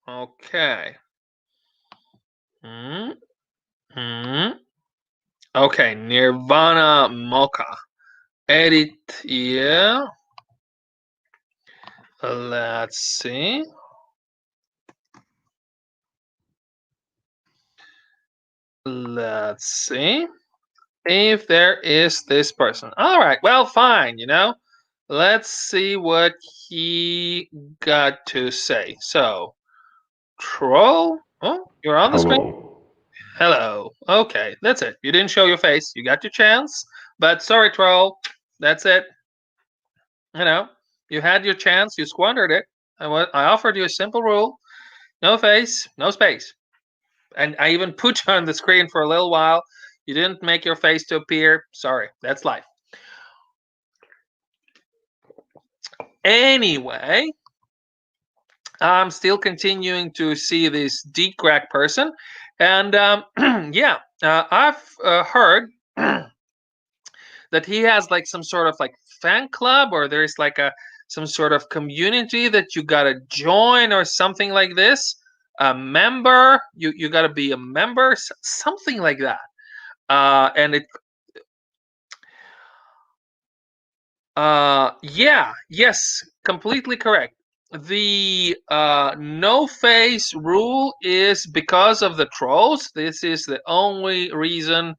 Okay. Hmm. Hmm. Okay, Nirvana Mocha. Edit, yeah. Let's see. Let's see if there is this person. All right, well, fine, Let's see what he got to say. So, Troll, oh, you're on the screen. Hello. Hello. Okay, that's it. You didn't show your face. You got your chance, but sorry, Troll. That's it. You know, you had your chance. You squandered it. I offered you a simple rule: no face, no space. And I even put you on the screen for a little while. You didn't make your face to appear. Sorry, that's life. Anyway, I'm still continuing to see this D-Crack person, and yeah, I've heard that he has like some sort of like fan club, or there's like a some sort of community that you gotta join or something like this. A member, you gotta be a member, something like that. And it yeah, yes, completely correct. The no face rule is because of the trolls. This is the only reason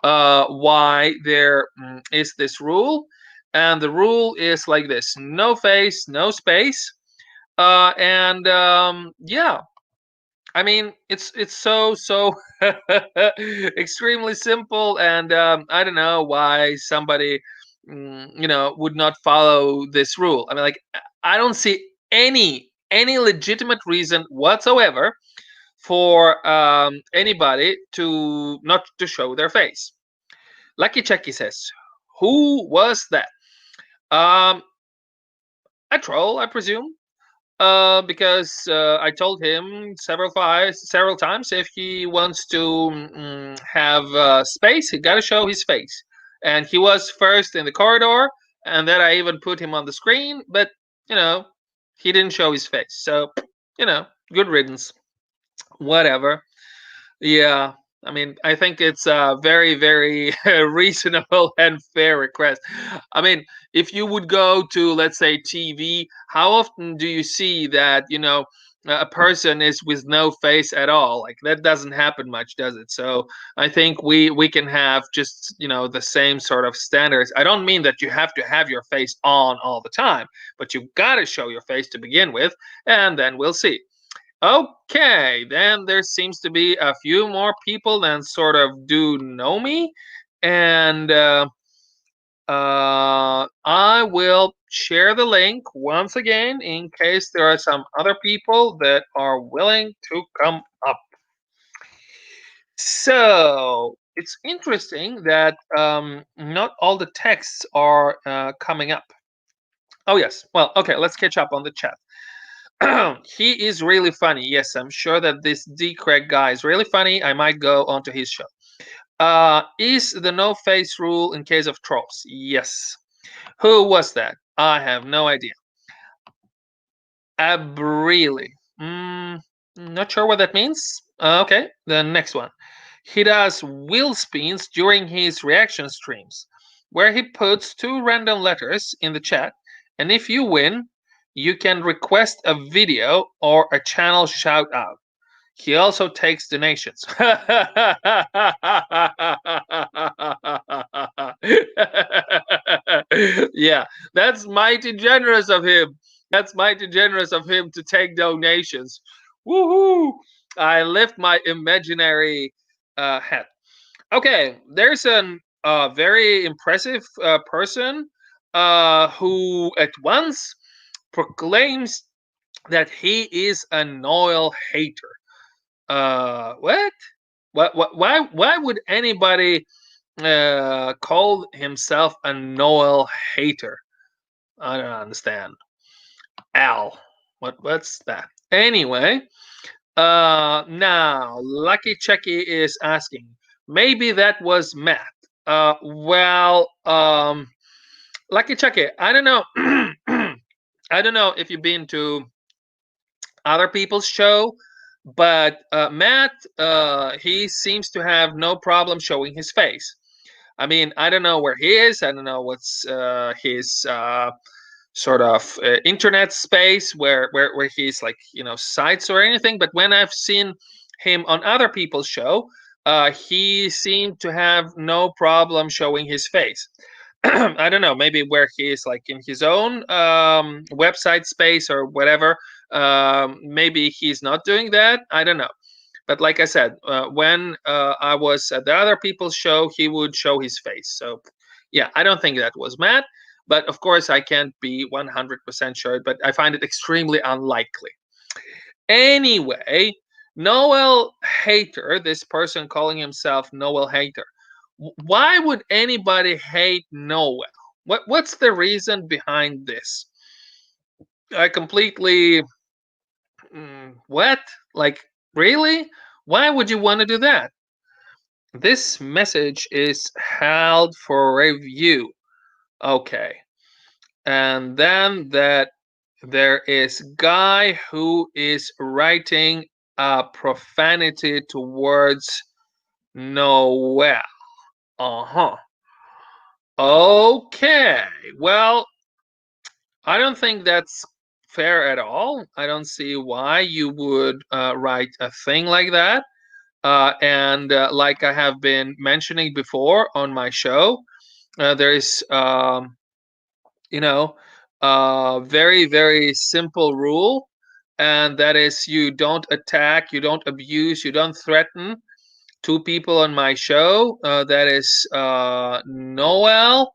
why there is this rule. And the rule is like this: no face, no space. And yeah, I mean, it's so extremely simple, and I don't know why somebody would not follow this rule. I mean, like, I don't see any legitimate reason whatsoever for anybody to not to show their face. Lucky Chucky says, "Who was that?" Um, a troll, I presume. Because I told him several times, if he wants to have space, he got to show his face. And he was first in the corridor, and then I even put him on the screen, but you know, he didn't show his face. So, good riddance. Whatever. Yeah, I mean, I think it's a very, very reasonable and fair request. I mean, if you would go to, let's say, TV, how often do you see that, a person is with no face at all? Like, that doesn't happen much, does it? So I think we can have just, the same sort of standards. I don't mean that you have to have your face on all the time, but you've got to show your face to begin with, and then we'll see. Okay, then there seems to be a few more people that sort of do know me, and I will share the link once again in case there are some other people that are willing to come up. So it's interesting that not all the texts are coming up. Oh, yes. Well, okay, let's catch up on the chat. He is really funny. Yes, I'm sure that this D. Craig guy is really funny. I might go onto his show. Is the no face rule in case of trolls? Yes. Who was that? I have no idea. Really? Not sure what that means. Okay, the next one. He does wheel spins during his reaction streams, where he puts two random letters in the chat, and if you win, you can request a video or a channel shout out. He also takes donations. Yeah, that's mighty generous of him. That's mighty generous of him to take donations. Woohoo! I lift my imaginary hat. Okay, there's a very impressive person who at once proclaims that he is a Noel hater. What? What? Why would anybody call himself a Noel hater? I don't understand. Al. What's that? Anyway, now Lucky Chucky is asking, maybe that was Matt. Well, Lucky Chucky, I don't know. I don't know if you've been to other people's show, but Matt, he seems to have no problem showing his face. I mean, I don't know where he is. I don't know what's his sort of internet space where he's like, sites or anything. But when I've seen him on other people's show, he seemed to have no problem showing his face. I don't know, maybe where he is like in his own website space or whatever. Maybe he's not doing that. I don't know. But like I said, when I was at the other people's show, he would show his face. So yeah, I don't think that was Matt. But of course, I can't be 100% sure, but I find it extremely unlikely. Anyway, Noel Hater, this person calling himself Noel Hater, why would anybody hate Noel? What's the reason behind this? I completely what? Like, really? Why would you want to do that? This message is held for review. Okay. And then that there is guy who is writing a profanity towards Noel. Uh-huh. Okay. Well, I don't think that's fair at all. I don't see why you would write a thing like that. And like I have been mentioning before on my show, there is, you know, a very, very simple rule, and that is you don't attack, you don't abuse, you don't threaten two people on my show. That is Noel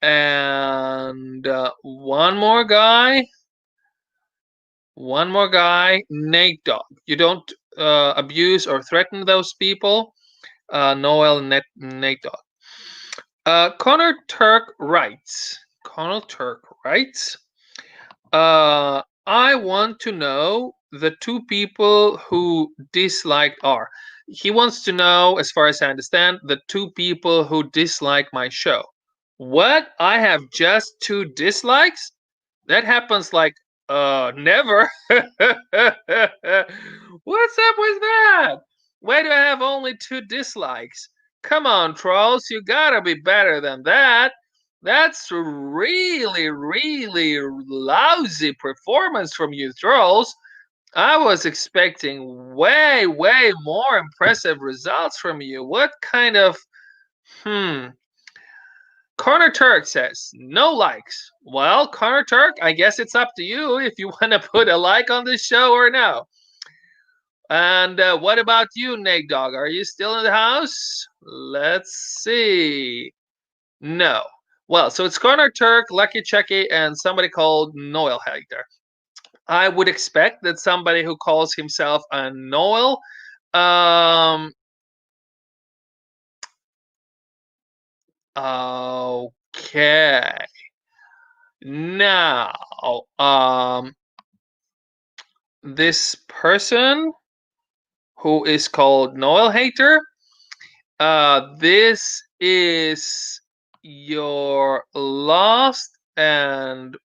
and one more guy, Nate Dogg. You don't abuse or threaten those people. Noel and Nate Dogg. Connor Turk writes. I want to know the two people who disliked are. He wants to know, as far as I understand, the two people who dislike my show. What? I have just two dislikes? That happens like never. What's up with that? Why do I have only two dislikes? Come on, trolls, you gotta be better than that. That's really, really lousy performance from you, trolls. I was expecting way, way more impressive results from you. What kind of hmm Corner Turk says, no likes. Well, Corner Turk, I guess it's up to you if you want to put a like on this show or no. And what about you, Nate Dog? Are you still in the house? Let's see. No. Well, so it's Corner Turk, Lucky Chucky, and somebody called Noel Hector. I would expect that somebody who calls himself a Noel okay. Now, this person who is called Noel Hater, this is your last, and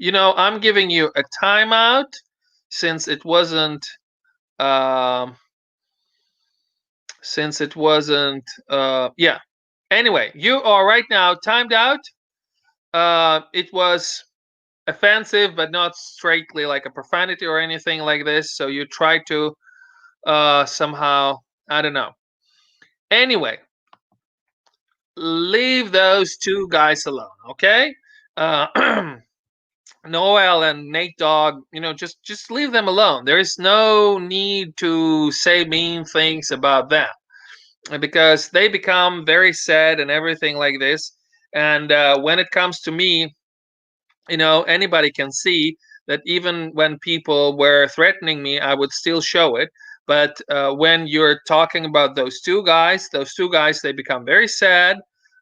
I'm giving you a timeout since it wasn't um yeah. Anyway, you are right now timed out. It was offensive, but not straightly like a profanity or anything like this. So you try to somehow, I don't know. Anyway, leave those two guys alone, okay? Noel and Nate Dogg, just leave them alone. There is no need to say mean things about them because they become very sad and everything like this. And when it comes to me, anybody can see that even when people were threatening me, I would still show it. But when you're talking about those two guys, they become very sad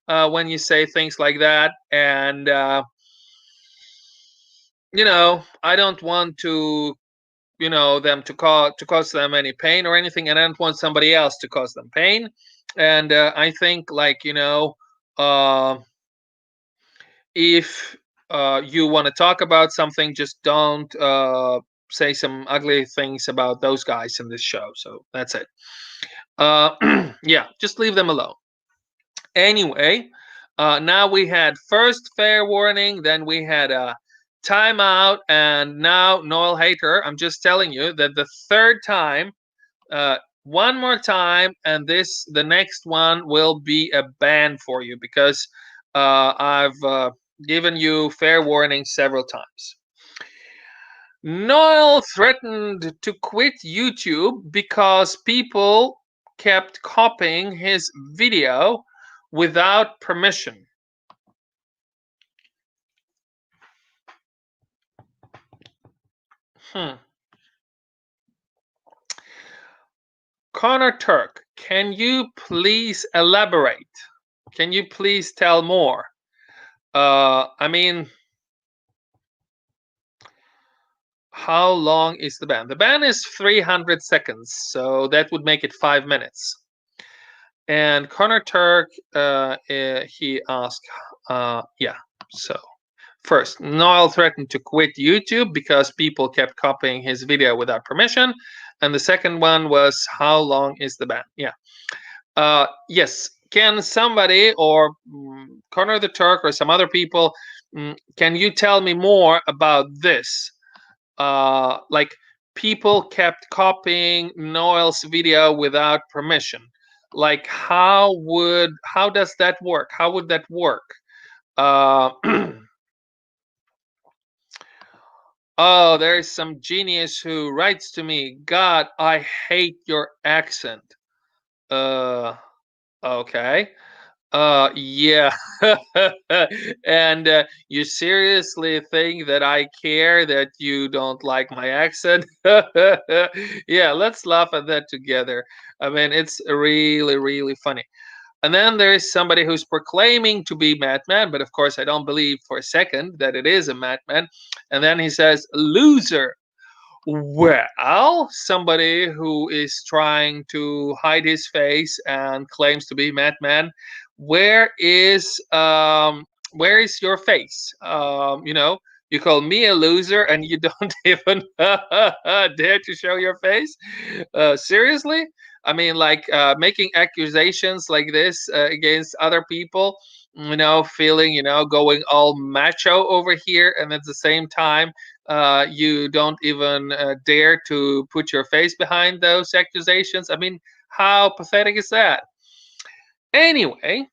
when you say things like that. And I don't want to, them to cause them any pain or anything, and I don't want somebody else to cause them pain. And I think, like, if you want to talk about something, just don't say some ugly things about those guys in this show. So that's it. Yeah, just leave them alone. Anyway, now we had first fair warning, then we had a timeout, and now Noel Hater. I'm just telling you that the third time, one more time, and the next one will be a ban for you, because I've given you fair warning several times. Noel threatened to quit YouTube because people kept copying his video without permission. Connor Turk, can you please elaborate? Can you please tell more? I mean, how long is the ban? The ban is 300 seconds, so that would make it 5 minutes. And Connor Turk, he asked, yeah, so first, Noel threatened to quit YouTube because people kept copying his video without permission. And the second one was, how long is the ban? Yeah. Yes. Can somebody, or Connor the Turk, or some other people, can you tell me more about this? Like, people kept copying Noel's video without permission. Like, how does that work? How would that work? Oh, there is some genius who writes to me, God, I hate your accent. Okay. Yeah. And you seriously think that I care that you don't like my accent? Yeah, let's laugh at that together. I mean, it's really, really funny. And then there is somebody who's proclaiming to be Madman, but of course I don't believe for a second that it is a Madman. And then he says, loser. Well, somebody who is trying to hide his face and claims to be Madman, where is your face? You call me a loser and you don't even dare to show your face. Seriously? I mean, like, making accusations like this against other people, feeling, going all macho over here, and at the same time, you don't even dare to put your face behind those accusations. I mean, how pathetic is that? Anyway,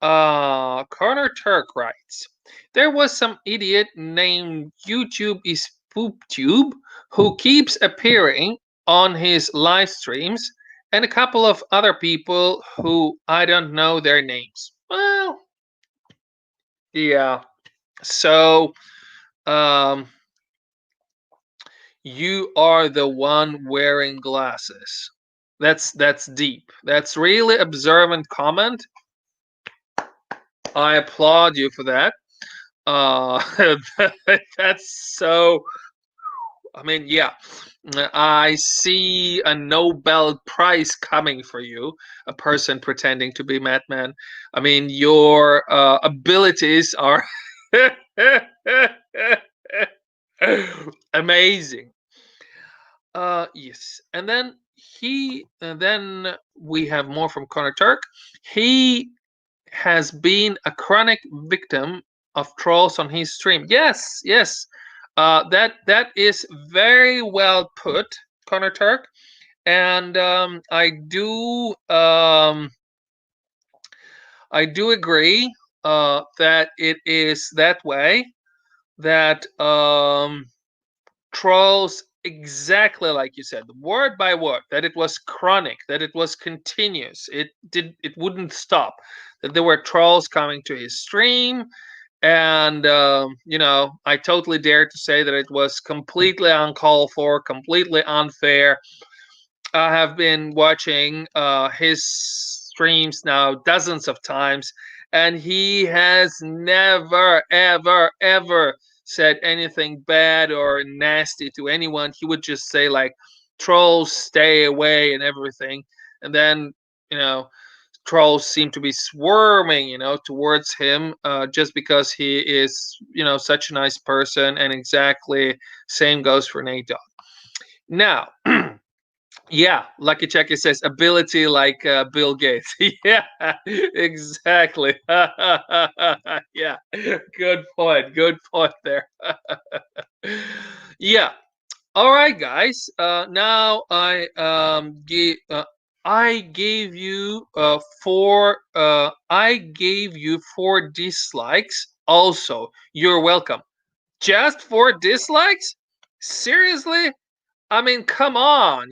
Connor Turk writes, there was some idiot named YouTube is PoopTube who keeps appearing on his live streams, and a couple of other people who I don't know their names. Well, yeah. So, you are the one wearing glasses. That's deep. That's really observant comment. I applaud you for that. That's so. I mean, yeah, I see a Nobel Prize coming for you, a person pretending to be Madman. I mean, your abilities are amazing. Yes, and then we have more from Connor Turk. He has been a chronic victim of trolls on his stream. Yes, yes, that is very well put, Connor Turk, and I do agree that it is that way. That trolls, exactly like you said, word by word, that it was chronic, that it was continuous, it wouldn't stop, that there were trolls coming to his stream. And I totally dare to say that it was completely uncalled for, completely unfair. I have been watching his streams now dozens of times, and he has never, ever, ever said anything bad or nasty to anyone. He would just say, like, trolls stay away and everything. And then trolls seem to be swarming, towards him, just because he is, such a nice person. And exactly same goes for Nate Dogg. Now, yeah, Lucky Checker says ability like Bill Gates. Yeah, exactly. Yeah, good point. Good point there. Yeah. All right, guys. Now I gave you four. I gave you four dislikes. Also, you're welcome. Just four dislikes? Seriously? I mean, come on.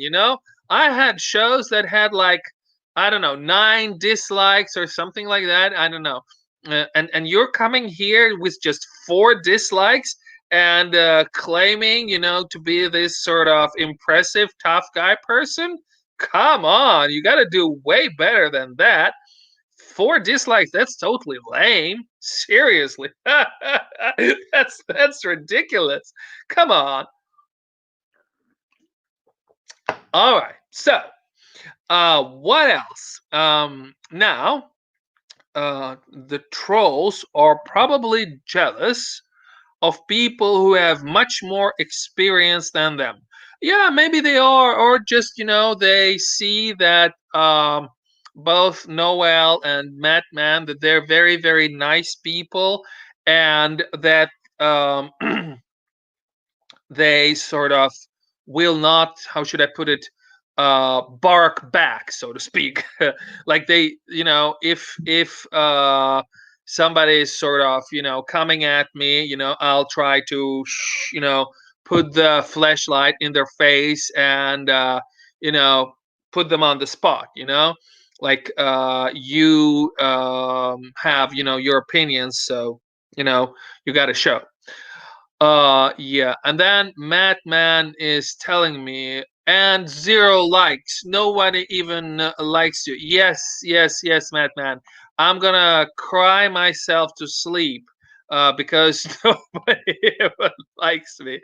I had shows that had like, I don't know, 9 dislikes or something like that. I don't know. And you're coming here with just 4 dislikes and claiming, to be this sort of impressive tough guy person. Come on, you got to do way better than that. 4 dislikes, that's totally lame. Seriously. That's ridiculous. Come on. All right. So, what else? Now, the trolls are probably jealous of people who have much more experience than them. Yeah, maybe they are, or just, they see that both Noel and Madman, that they're very, very nice people, and that um, they sort of will not, how should I put it, bark back, so to speak. Like they, if somebody is sort of, coming at me, I'll try to put the flashlight in their face and you know put them on the spot, like you have, your opinions, so you got to show. Yeah, and then Madman is telling me, and 0 likes. Nobody even likes you. Yes, yes, yes, Madman. I'm gonna cry myself to sleep because nobody even likes me.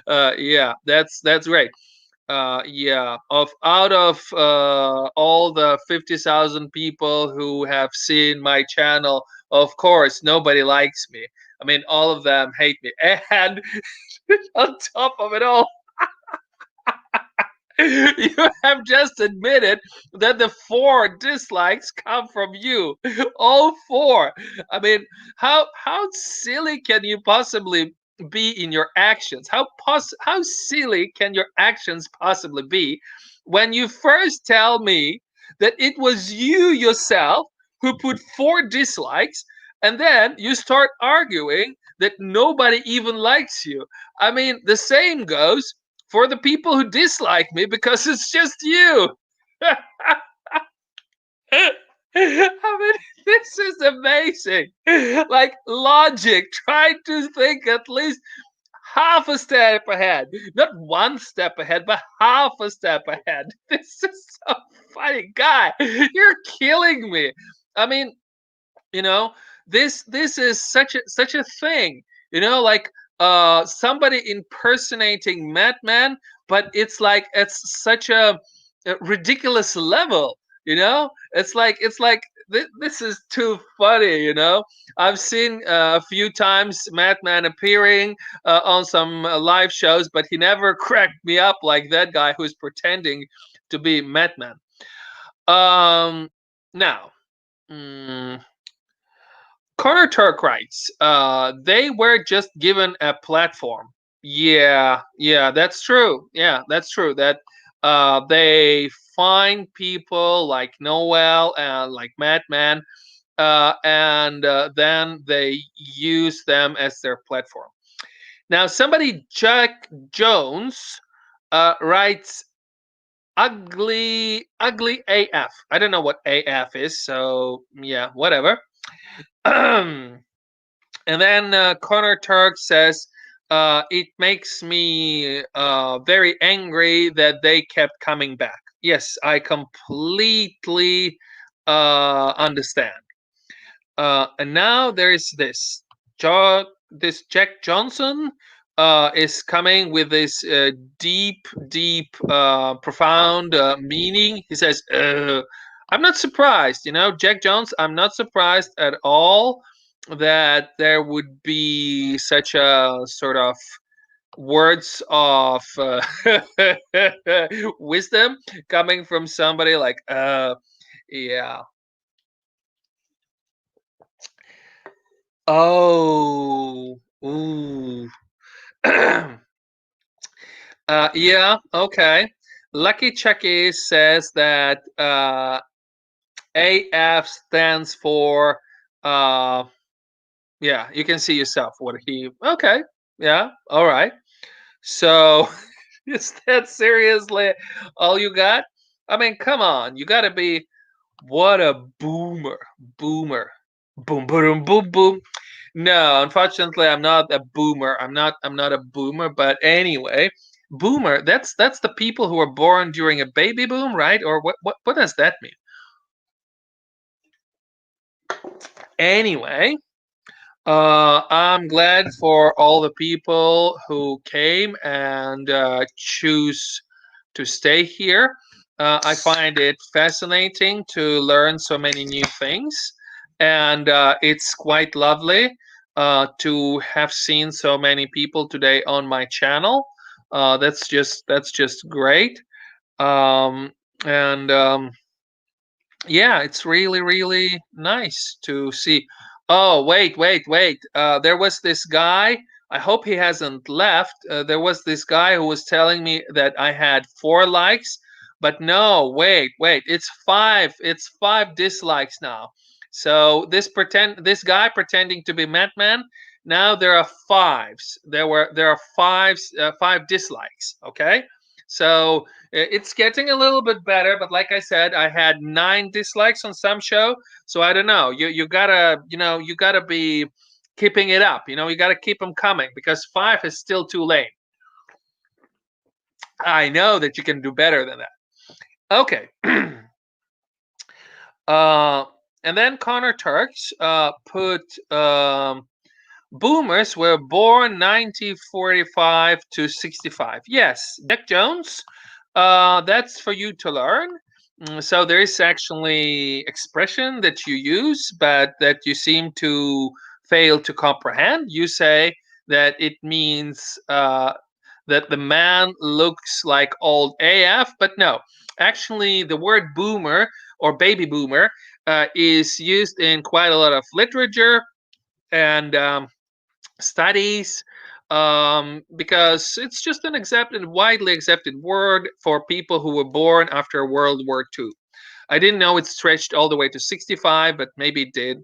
Yeah, that's great. Yeah, of out of all the 50,000 people who have seen my channel, of course nobody likes me. I mean, all of them hate me. And on top of it all, you have just admitted that the 4 dislikes come from you. All 4. I mean, how silly can you possibly be in your actions? How silly can your actions possibly be when you first tell me that it was you yourself who put 4 dislikes, and then you start arguing that nobody even likes you? I mean, the same goes for the people who dislike me because it's just you. I mean, this is amazing. Like logic, try to think at least half a step ahead. Not 1 step ahead, but half a step ahead. This is so funny. Guy, you're killing me. I mean, you know this is such a thing, like somebody impersonating Madman, but it's like it's such a ridiculous level. It's like this is too funny. I've seen a few times Madman appearing on some live shows, but he never cracked me up like that guy who's pretending to be Madman. Now, mm, Connor Turk writes, they were just given a platform. Yeah, yeah, that's true. Yeah, that's true. That they find people like Noel and like Madman, and then they use them as their platform. Now, somebody, Jack Jones, writes, ugly AF. I don't know what AF is, so yeah, whatever. And then Connor Turk says, it makes me very angry that they kept coming back. Yes, I completely understand. And now there is this. This Jack Johnson is coming with this deep, profound meaning. He says, I'm not surprised, Jack Jones. I'm not surprised at all that there would be such a sort of words of wisdom coming from somebody like, yeah. Oh, ooh. Yeah, okay. Lucky Chucky says that AF stands for, uh, yeah, you can see yourself what he, okay, yeah, all right. So, is that seriously all you got? I mean, come on, you gotta be, what a boomer, boomer, boom, boom, boom, boom. No, unfortunately, I'm not a boomer. I'm not a boomer. But anyway, boomer. That's the people who were born during a baby boom, right? Or what does that mean? Anyway, I'm glad for all the people who came and choose to stay here. I find it fascinating to learn so many new things, and it's quite lovely to have seen so many people today on my channel. That's just great, and yeah, it's really really nice to see. Oh, wait. There was this guy. I hope he hasn't left. There was this guy who was telling me that I had 4 likes, but no, wait. It's 5 dislikes now. So this guy pretending to be Madman. Now there are fives. There are five dislikes. Okay, so it's getting a little bit better, but like I said, I had 9 dislikes on some show, so I don't know. You gotta be keeping it up. You gotta keep them coming because 5 is still too late. I know that you can do better than that. Okay. uh, and then Connor Turks put boomers were born 1945 to 65. Yes, Jack Jones. That's for you to learn. So there is actually expression that you use, but that you seem to fail to comprehend. You say that it means that the man looks like old AF, but no. Actually, the word boomer or baby boomer is used in quite a lot of literature and studies, because it's just an accepted, widely accepted word for people who were born after World War II. I didn't know it stretched all the way to 65, but maybe it did.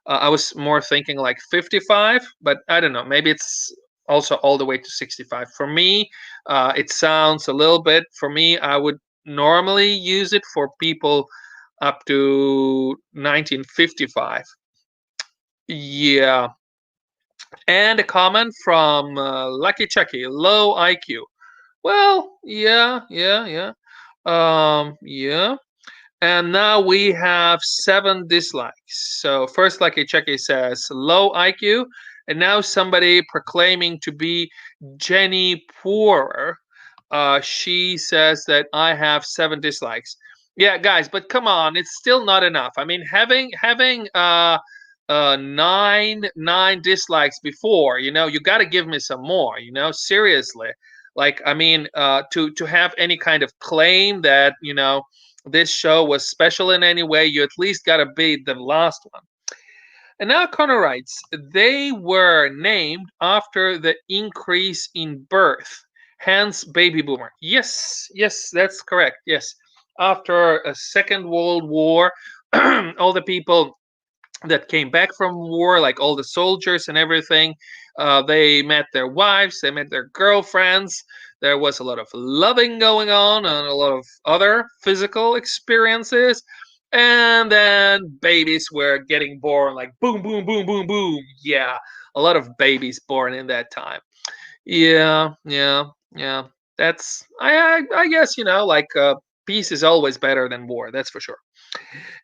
I was more thinking like 55, but I don't know. Maybe it's also all the way to 65. For me, it sounds a little bit. For me, I would normally use it for people up to 1955. Yeah, and a comment from Lucky Chucky, low IQ. Well, yeah. Yeah. And now we have 7 dislikes. So first, Lucky Chucky says low IQ, and now somebody proclaiming to be Jenny Poorer. She says that I have 7 dislikes. Yeah, guys, but come on, it's still not enough. I mean, having nine dislikes before, you got to give me some more. Seriously. Like, I mean, to have any kind of claim that this show was special in any way, you at least got to beat the last one. And now Connor writes, they were named after the increase in birth, hence baby boomer. Yes, that's correct. Yes. After a Second World War, all the people that came back from war, like all the soldiers and everything, they met their wives, they met their girlfriends. There was a lot of loving going on and a lot of other physical experiences. And then babies were getting born like boom, boom, boom, boom, boom. Yeah, a lot of babies born in that time. Yeah. That's I guess like peace is always better than war. That's for sure.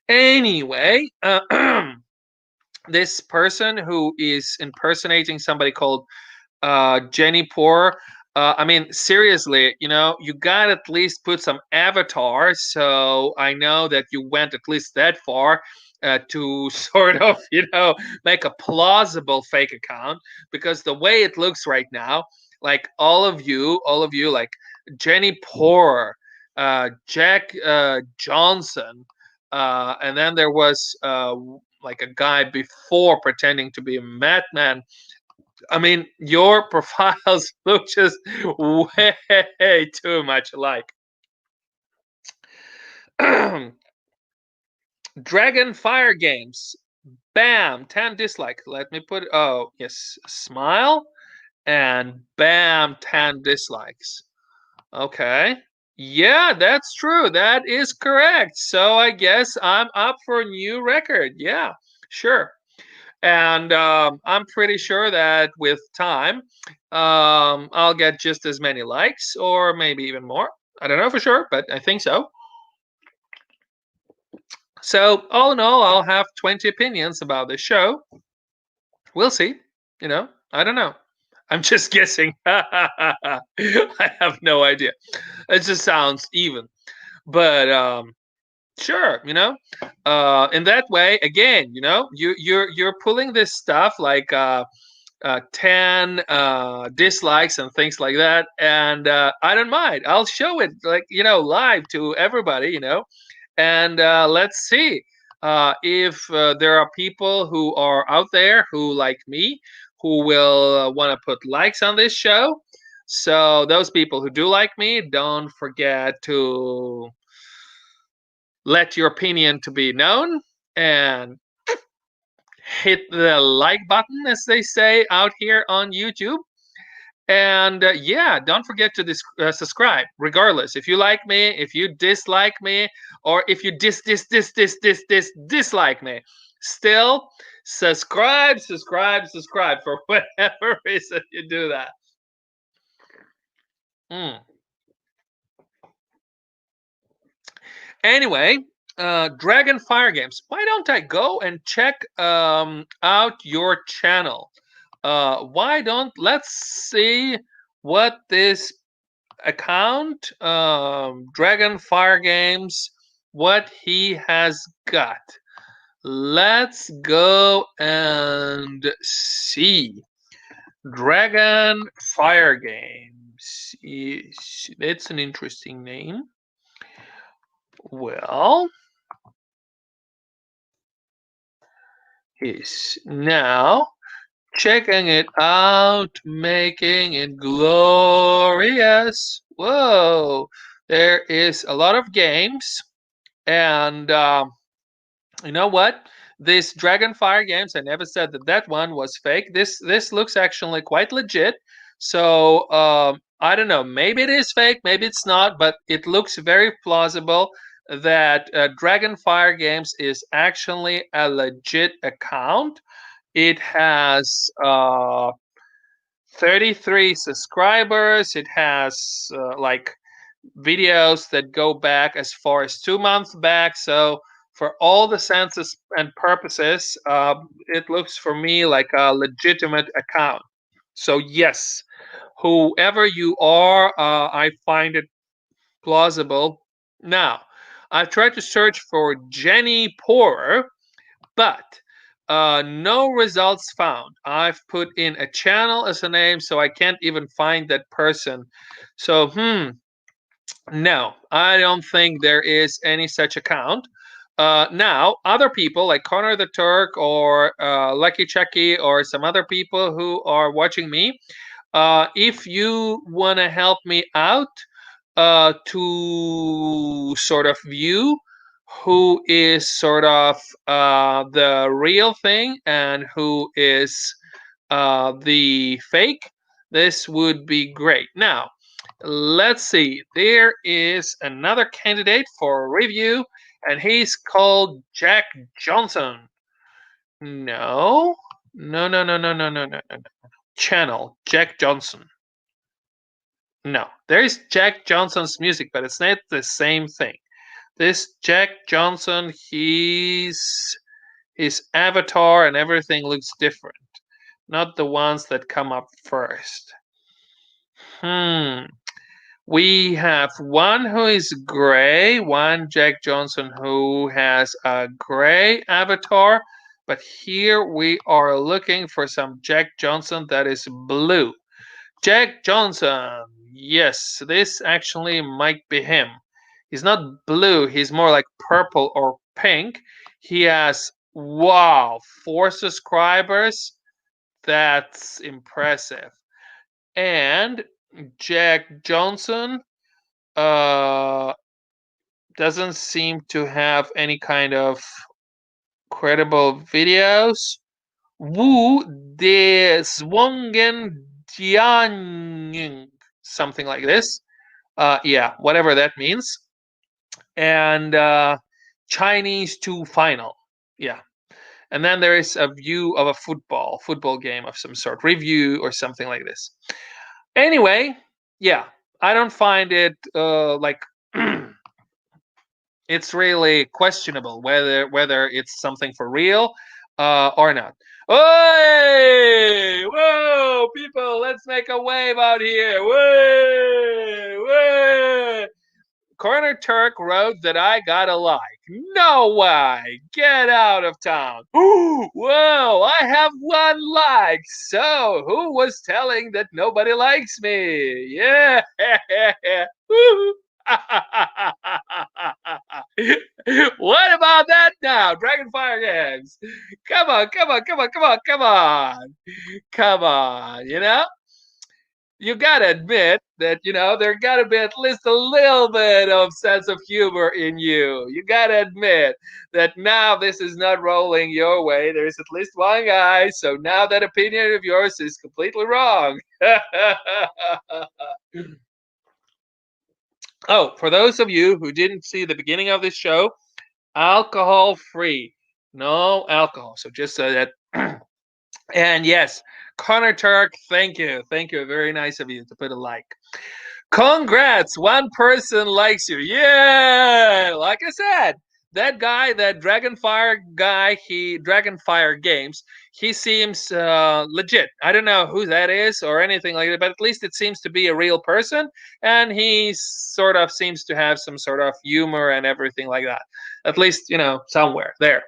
Anyway, this person who is impersonating somebody called Jenny Poor. I mean, seriously, you got at least put some avatar, so I know that you went at least that far to sort of, make a plausible fake account. Because the way it looks right now, like all of you, like Jenny Poor, Jack Johnson, and then there was like a guy before pretending to be a madman. I mean, your profiles look just way too much alike. Dragon Fire Games. Bam, 10 dislikes. Let me put, oh, yes, smile. And bam, 10 dislikes. Okay. Yeah, that's true. That is correct. So I guess I'm up for a new record. Yeah, sure. And I'm pretty sure that with time, I'll get just as many likes or maybe even more. I don't know for sure, but I think so. So, all in all, I'll have 20 opinions about this show. We'll see. I don't know. I'm just guessing. I have no idea. It just sounds even. But sure, in that way, again, you're pulling this stuff like 10 dislikes and things like that, and I don't mind. I'll show it, like, live to everybody, and let's see if there are people who are out there who, like me, who will want to put likes on this show. So those people who do like me, don't forget to let your opinion to be known, and hit the like button, as they say out here on YouTube. And yeah, don't forget to subscribe, regardless. If you like me, if you dislike me, or if you dislike me, still subscribe for whatever reason you do that. Anyway, Dragon Fire Games. Why don't I go and check out your channel? Why don't let's see what this account, Dragon Fire Games, what he has got. Let's go and see. Dragon Fire Games. It's an interesting name. Well, he's now checking it out, making it glorious. Whoa, there is a lot of games, and you know what? This Dragonfire Games, I never said that that one was fake. This looks actually quite legit. So I don't know. Maybe it is fake. Maybe it's not. But it looks very plausible that Dragonfire Games is actually a legit account. It has 33 subscribers. It has like videos that go back as far as 2 months back. So for all the senses and purposes, it looks for me like a legitimate account. So yes, whoever you are, I find it plausible. Now, I've tried to search for Jenny Poorer, but no results found. I've put in a channel as a name, so I can't even find that person. So, no, I don't think there is any such account. Now, other people like Connor the Turk or Lucky Chucky or some other people who are watching me, if you want to help me out to sort of view who is sort of the real thing and who is the fake, this would be great. Now, let's see. There is another candidate for review, and he's called Jack Johnson. No, no, no, no, no, no, no, no, no. Channel Jack Johnson. No, there is Jack Johnson's music, but it's not the same thing. This Jack Johnson, his avatar and everything looks different. Not the ones that come up first. We have one who is gray, one Jack Johnson who has a gray avatar, but here we are looking for some Jack Johnson that is blue. Jack Johnson, yes, this actually might be him. He's not blue, he's more like purple or pink. He has, wow, 4 subscribers. That's impressive. And Jack Johnson uh, doesn't seem to have any kind of credible videos. Wu de Zwongen Jianying, something like this. Yeah, whatever that means. And Chinese to final. Yeah. And then there is a view of a football game of some sort, review or something like this. Anyway, yeah, I don't find it like it's really questionable whether it's something for real or not. Hey, whoa, people, let's make a wave out here. Way, way. Corner Turk wrote that I got a like. No way! Get out of town. Whoa, I have 1 like. So, who was telling that nobody likes me? Yeah. What about that now? Dragonfire Games. Come on, come on, come on, come on, come on. Come on, you gotta admit that there gotta be at least a little bit of sense of humor in you. You gotta admit that now this is not rolling your way. There's at least one guy, so now that opinion of yours is completely wrong. Oh, for those of you who didn't see the beginning of this show, alcohol free, no alcohol. So just so that. And yes, Connor Turk, thank you. Very nice of you to put a like. Congrats, 1 person likes you. Yeah, like I said, that guy, that Dragonfire guy, Dragonfire Games, he seems legit. I don't know who that is or anything like that, but at least it seems to be a real person, and he sort of seems to have some sort of humor and everything like that. At least, somewhere there.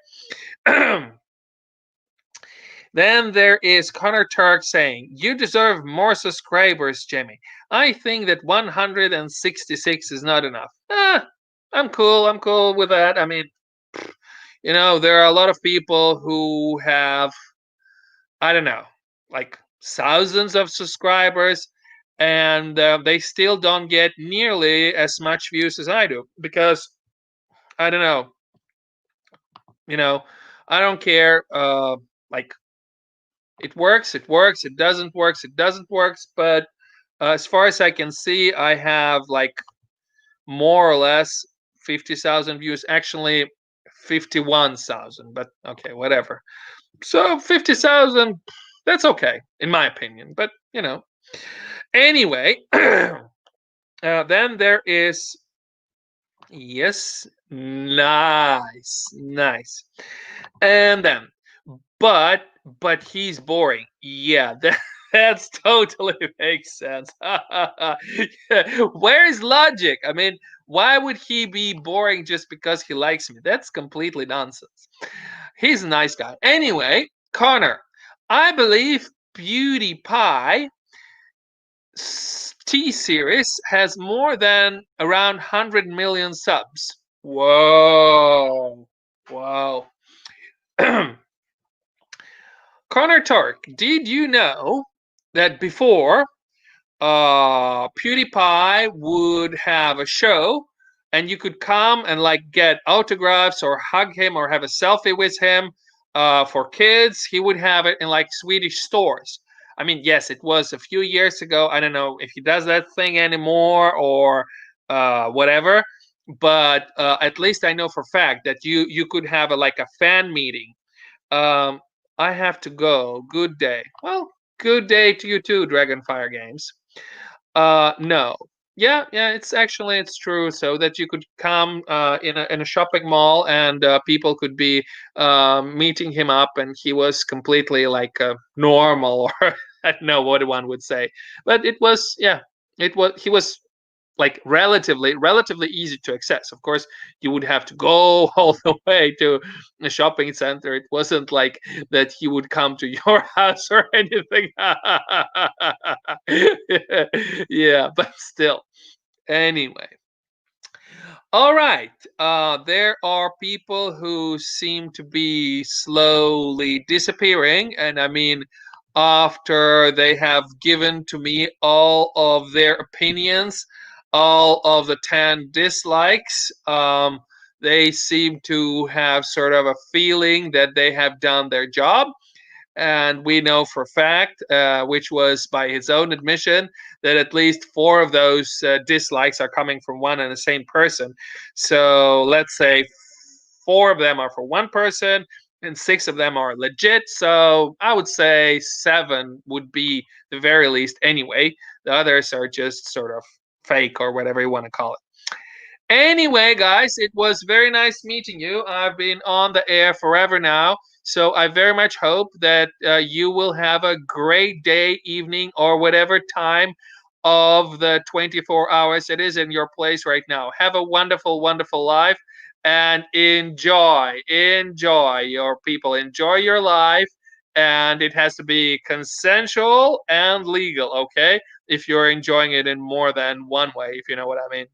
Then there is Connor Turk saying, "You deserve more subscribers, Jimmy. I think that 166 is not enough." I'm cool. I'm cool with that. I mean, there are a lot of people who have, I don't know, like thousands of subscribers, and they still don't get nearly as much views as I do because, I don't know, I don't care. Like, it works, it works, it doesn't work, it doesn't work. But as far as I can see, I have like more or less 50,000 views. Actually, 51,000. But okay, whatever. So 50,000, that's okay in my opinion. But anyway, then there is, yes, nice, nice, and then but he's boring. Yeah, that's totally makes sense. Where is logic? I mean, why would he be boring just because he likes me? That's completely nonsense. He's a nice guy. Anyway, Connor, I believe PewDiePie T-Series has more than around 100 million subs. Whoa. Wow. Connor Turk, did you know that before PewDiePie would have a show and you could come and like get autographs or hug him or have a selfie with him for kids? He would have it in like Swedish stores. I mean, yes, it was a few years ago. I don't know if he does that thing anymore or whatever. But at least I know for a fact that you could have like a fan meeting. I have to go. Good day. Well, good day to you too, Dragonfire Games. No. Yeah, it's true. So that you could come in a shopping mall and people could be meeting him up, and he was completely like normal, or I don't know what one would say, but it was He was like relatively easy to access. Of course, you would have to go all the way to a shopping center. It wasn't like that he would come to your house or anything. Yeah, but still. Anyway, all right. There are people who seem to be slowly disappearing, and I mean, after they have given to me all of their opinions, all of the 10 dislikes, they seem to have sort of a feeling that they have done their job, and we know for a fact, which was by his own admission, that at least four of those dislikes are coming from one and the same person. So let's say four of them are for one person and six of them are legit. So I would say seven would be the very least anyway. The others are just sort of fake or whatever you want to call it. Anyway, guys, it was very nice meeting you. I've been on the air forever now, so I very much hope that you will have a great day, evening, or whatever time of the 24 hours it is in your place right now. Have a wonderful, wonderful life and enjoy your people, enjoy your life. And it has to be consensual and legal, okay? If you're enjoying it in more than one way, if you know what I mean.